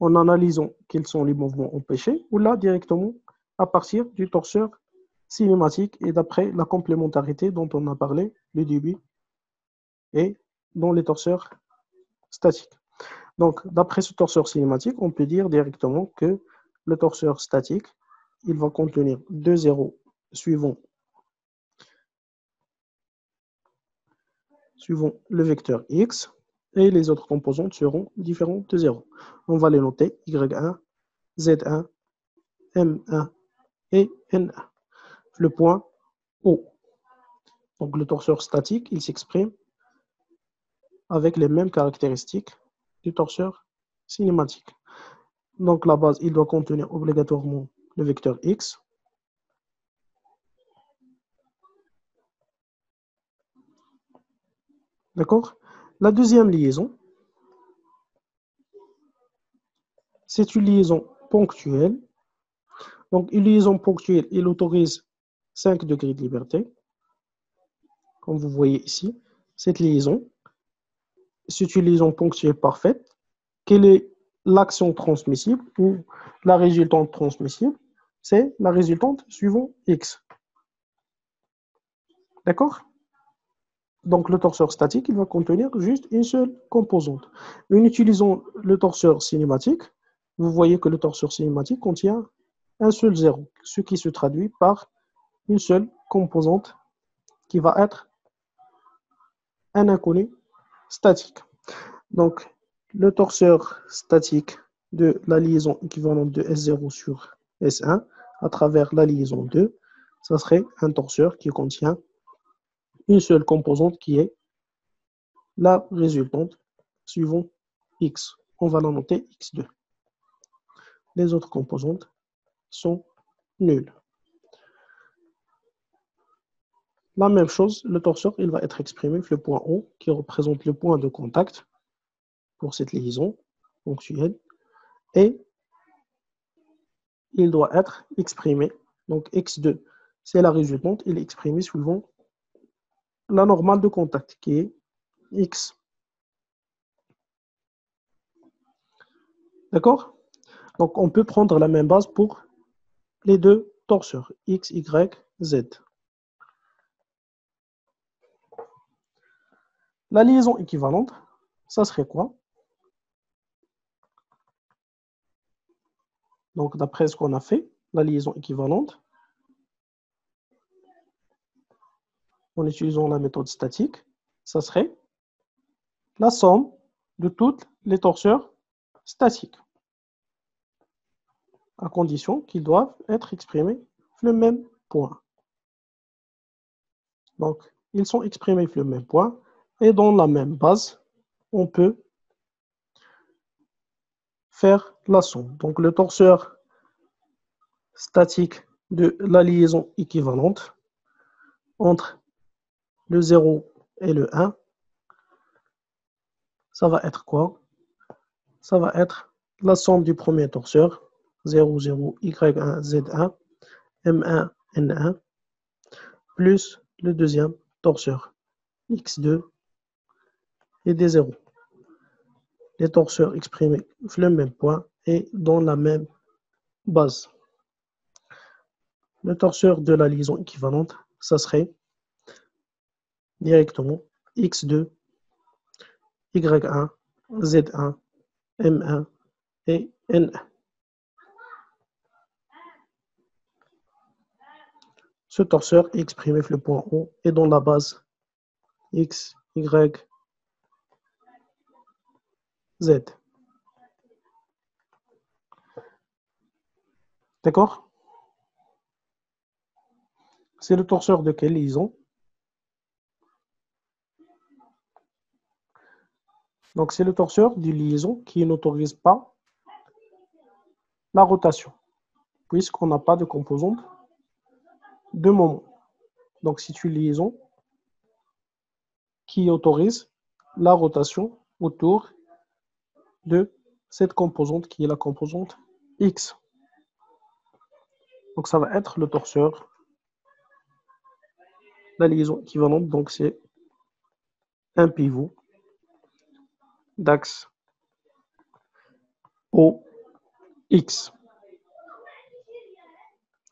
S1: en analysant quels sont les mouvements empêchés, ou là directement à partir du torseur cinématique et d'après la complémentarité dont on a parlé le début et dans les torseurs statiques. Donc, d'après ce torseur cinématique, on peut dire directement que le torseur statique, il va contenir deux zéros suivant le vecteur x, et les autres composantes seront différentes de 0. On va les noter y1, z1, m1 et n1. Le point O. Donc le torseur statique, il s'exprime avec les mêmes caractéristiques du torseur cinématique. Donc la base, il doit contenir obligatoirement le vecteur x. D'accord? La deuxième liaison, c'est une liaison ponctuelle. Donc une liaison ponctuelle, il autorise 5 degrés de liberté. Comme vous voyez ici, cette liaison, c'est une liaison ponctuelle parfaite. Quelle est l'action transmissible ou la résultante transmissible? C'est la résultante suivant x. D'accord? Donc, le torseur statique, il va contenir juste une seule composante. En utilisant le torseur cinématique, vous voyez que le torseur cinématique contient un seul zéro, ce qui se traduit par une seule composante qui va être un inconnu statique. Donc, le torseur statique de la liaison équivalente de S0 sur S1 à travers la liaison 2, ça serait un torseur qui contient une seule composante qui est la résultante suivant x. On va la noter x2. Les autres composantes sont nulles. La même chose, le torseur, il va être exprimé avec le point O qui représente le point de contact pour cette liaison ponctuelle et il doit être exprimé. Donc x2, c'est la résultante, il est exprimé suivant la normale de contact qui est x. D'accord? Donc on peut prendre la même base pour les deux torseurs, x, y, z. La liaison équivalente, ça serait quoi? Donc d'après ce qu'on a fait, la liaison équivalente, en utilisant la méthode statique, ça serait la somme de toutes les torseurs statiques, à condition qu'ils doivent être exprimés le même point. Donc, ils sont exprimés le même point, et dans la même base, on peut faire la somme. Donc, le torseur statique de la liaison équivalente entre le 0 et le 1, ça va être quoi? Ça va être la somme du premier torseur, 0, 0, y1, z1, m1, n1, plus le deuxième torseur, x2 et des zéros. Les torseurs exprimés le même point et dans la même base. Le torseur de la liaison équivalente, ça serait directement x2, y1, z1, m1 et n1. Ce torseur est exprimé le point O et dans la base x, y, z. D'accord? C'est le torseur de quelle liaison? Donc, c'est le torseur d'une liaison qui n'autorise pas la rotation, puisqu'on n'a pas de composante de moment. Donc, c'est une liaison qui autorise la rotation autour de cette composante qui est la composante X. Donc, ça va être le torseur, la liaison équivalente. Donc, c'est un pivot d'axe OX.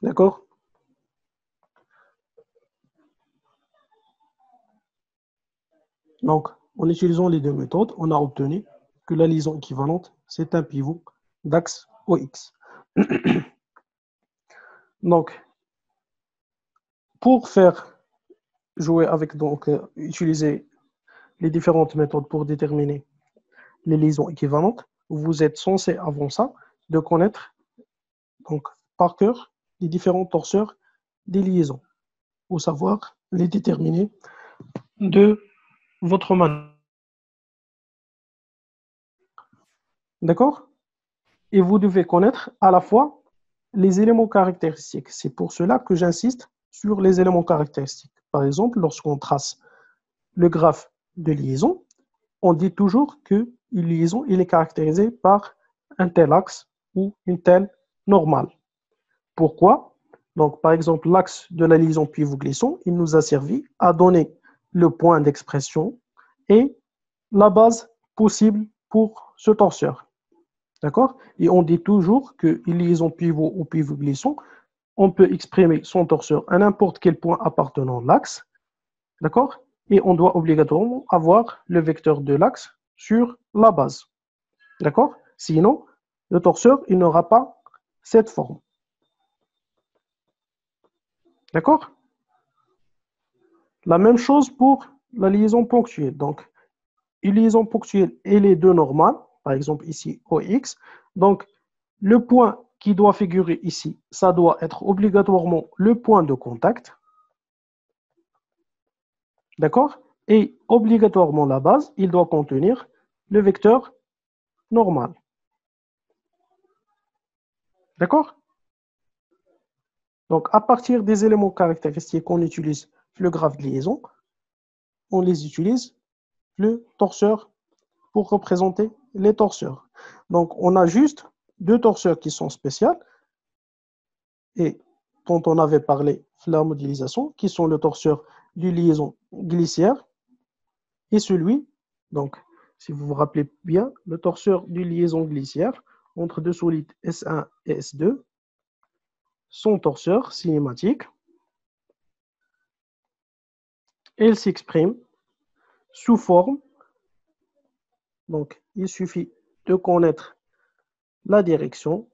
S1: D'accord? Donc, en utilisant les deux méthodes, on a obtenu que la liaison équivalente, c'est un pivot d'axe OX. Donc, pour faire jouer avec, donc, utiliser les différentes méthodes pour déterminer les liaisons équivalentes, vous êtes censé, avant ça, de connaître, donc, par cœur les différents torseurs des liaisons, pour savoir les déterminer de votre manière. D'accord? Et vous devez connaître à la fois les éléments caractéristiques. C'est pour cela que j'insiste sur les éléments caractéristiques. Par exemple, lorsqu'on trace le graphe de liaison, on dit toujours qu'une liaison il est caractérisée par un tel axe ou une telle normale. Pourquoi? Donc, par exemple, l'axe de la liaison pivot-glisson, il nous a servi à donner le point d'expression et la base possible pour ce torseur. D'accord? Et on dit toujours qu'une liaison pivot ou pivot-glisson, on peut exprimer son torseur à n'importe quel point appartenant à l'axe. D'accord? Et on doit obligatoirement avoir le vecteur de l'axe sur la base. D'accord? Sinon, le torseur, il n'aura pas cette forme. D'accord? La même chose pour la liaison ponctuelle. Donc, une liaison ponctuelle et les deux normales, par exemple ici OX. Donc, le point qui doit figurer ici, ça doit être obligatoirement le point de contact. D'accord? Et obligatoirement la base, il doit contenir le vecteur normal. D'accord? Donc, à partir des éléments caractéristiques qu'on utilise le graphe de liaison, on les utilise le torseur pour représenter les torseurs. Donc, on a juste deux torseurs qui sont spéciaux et dont on avait parlé la modélisation, qui sont le torseur du liaison glissière et celui, donc, si vous vous rappelez bien, le torseur du liaison glissière entre deux solides S1 et S2, son torseur cinématique, et il s'exprime sous forme, donc il suffit de connaître la direction.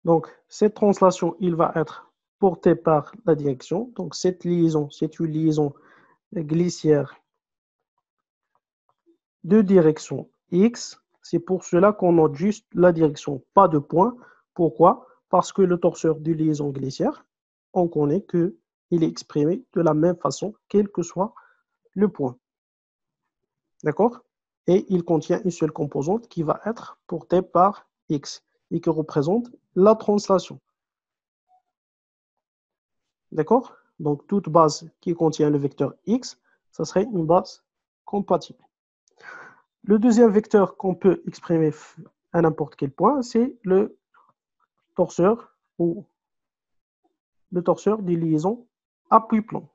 S1: Donc, cette translation, il va être portée par la direction. Donc, cette liaison, c'est une liaison glissière de direction X. C'est pour cela qu'on note juste la direction, pas de point. Pourquoi? Parce que le torseur de liaison glissière, on connaît qu'il est exprimé de la même façon, quel que soit le point. D'accord? Et il contient une seule composante qui va être portée par X et qui représente la translation. D'accord? Donc, toute base qui contient le vecteur X, ça serait une base compatible. Le deuxième vecteur qu'on peut exprimer à n'importe quel point, c'est le torseur ou le torseur des liaisons appui-plan.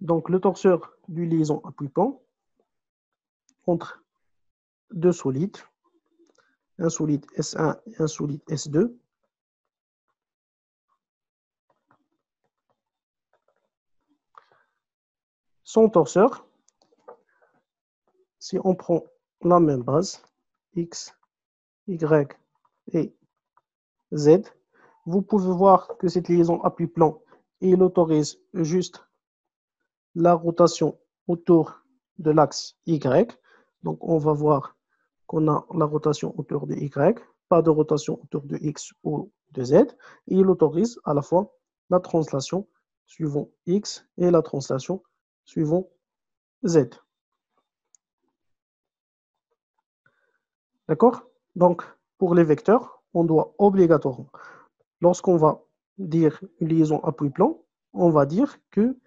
S1: Donc, le torseur du liaison appui-plan entre deux solides, un solide S1 et un solide S2. Son torseur, si on prend la même base, X, Y et Z, vous pouvez voir que cette liaison appui-plan, il autorise juste la rotation autour de l'axe Y. Donc, on va voir qu'on a la rotation autour de Y, pas de rotation autour de X ou de Z. Et il autorise à la fois la translation suivant X et la translation suivant Z. D'accord? Donc, pour les vecteurs, on doit obligatoirement, lorsqu'on va dire une liaison appui-plan, on va dire que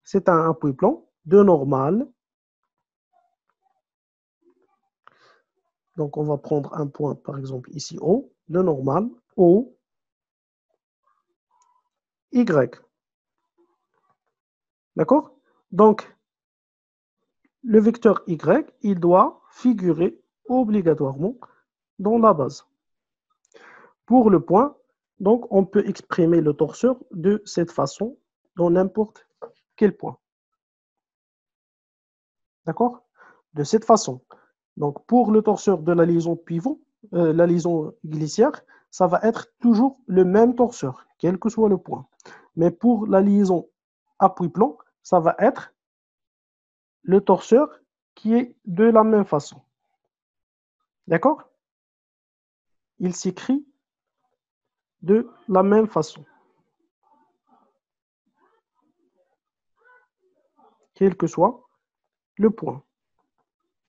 S1: c'est un appui-plan de normale. Donc, on va prendre un point, par exemple, ici O, de normale, O, Y. D'accord? Donc, le vecteur y, il doit figurer obligatoirement dans la base. Pour le point, donc, on peut exprimer le torseur de cette façon dans n'importe quel point. D'accord? De cette façon. Donc, pour le torseur de la liaison pivot, la liaison glissière, ça va être toujours le même torseur, quel que soit le point. Mais pour la liaison appui-plan, ça va être le torseur qui est de la même façon. D'accord? Il s'écrit de la même façon, quel que soit le point.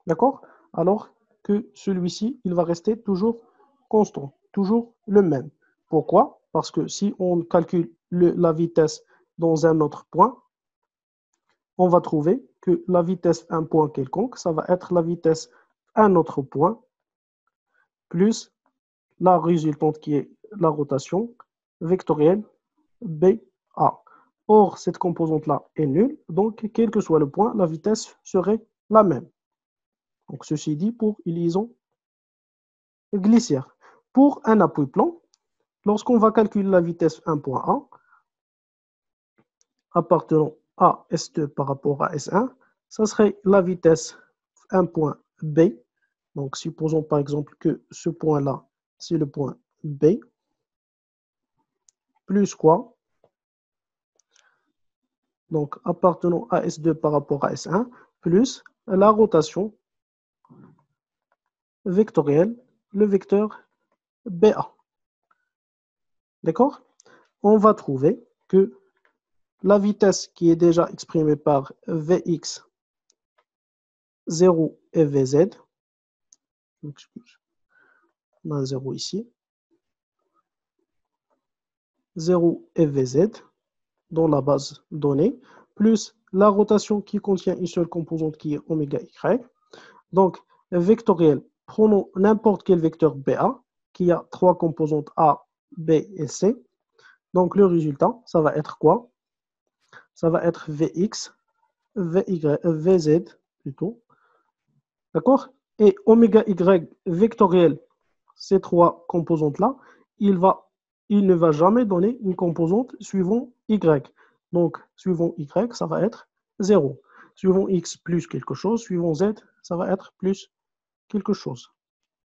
S1: D'accord? Alors que celui-ci, il va rester toujours constant, toujours le même. Pourquoi? Parce que si on calcule la vitesse dans un autre point, on va trouver que la vitesse un point quelconque, ça va être la vitesse un autre point, plus la résultante qui est la rotation vectorielle BA. Or, cette composante-là est nulle, donc quel que soit le point, la vitesse serait la même. Donc, ceci dit pour une liaison glissière. Pour un appui-plan, lorsqu'on va calculer la vitesse 1 point A, appartenant à S2 par rapport à S1, ça serait la vitesse 1 point B. Donc, supposons par exemple que ce point-là, c'est le point B, plus quoi? Donc, appartenant à S2 par rapport à S1, plus la rotation vectorielle, le vecteur BA. D'accord? On va trouver que la vitesse qui est déjà exprimée par Vx 0 et Vz, on a un 0 ici, 0 et Vz dans la base donnée, plus la rotation qui contient une seule composante qui est oméga y. Donc, vectoriel, prenons n'importe quel vecteur BA qui a trois composantes A, B et C. Donc, le résultat, ça va être quoi? Ça va être Vx, Vz plutôt. D'accord? Et oméga y vectoriel, ces trois composantes-là, il ne va jamais donner une composante suivant y. Donc, suivant y, ça va être 0. Suivant x plus quelque chose, suivant z, ça va être plus quelque chose.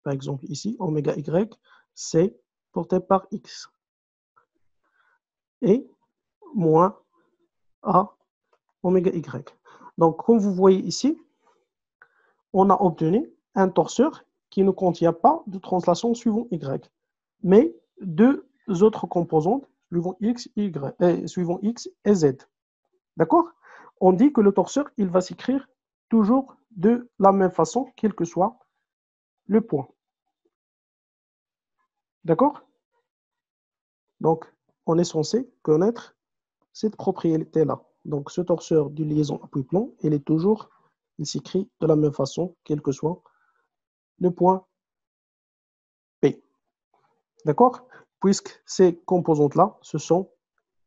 S1: Par exemple, ici, oméga y, c'est porté par x. Et moins a oméga y. Donc, comme vous voyez ici, on a obtenu un torseur qui ne contient pas de translation suivant y, mais deux autres composantes suivant x, suivant x et z. D'accord? On dit que le torseur, il va s'écrire toujours de la même façon, quel que soit le point. D'accord? Donc, on est censé connaître cette propriété-là. Donc, ce torseur de liaison appui-plan, il s'écrit de la même façon, quel que soit le point P. D'accord? Puisque ces composantes-là, ce sont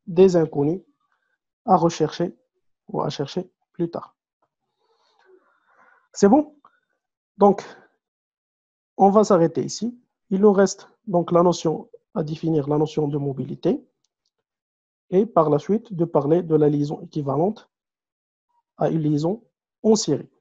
S1: des inconnus à rechercher ou à chercher plus tard. C'est bon? Donc, on va s'arrêter ici. Il nous reste donc la notion à définir, la notion de mobilité, et par la suite de parler de la liaison équivalente à une liaison en série.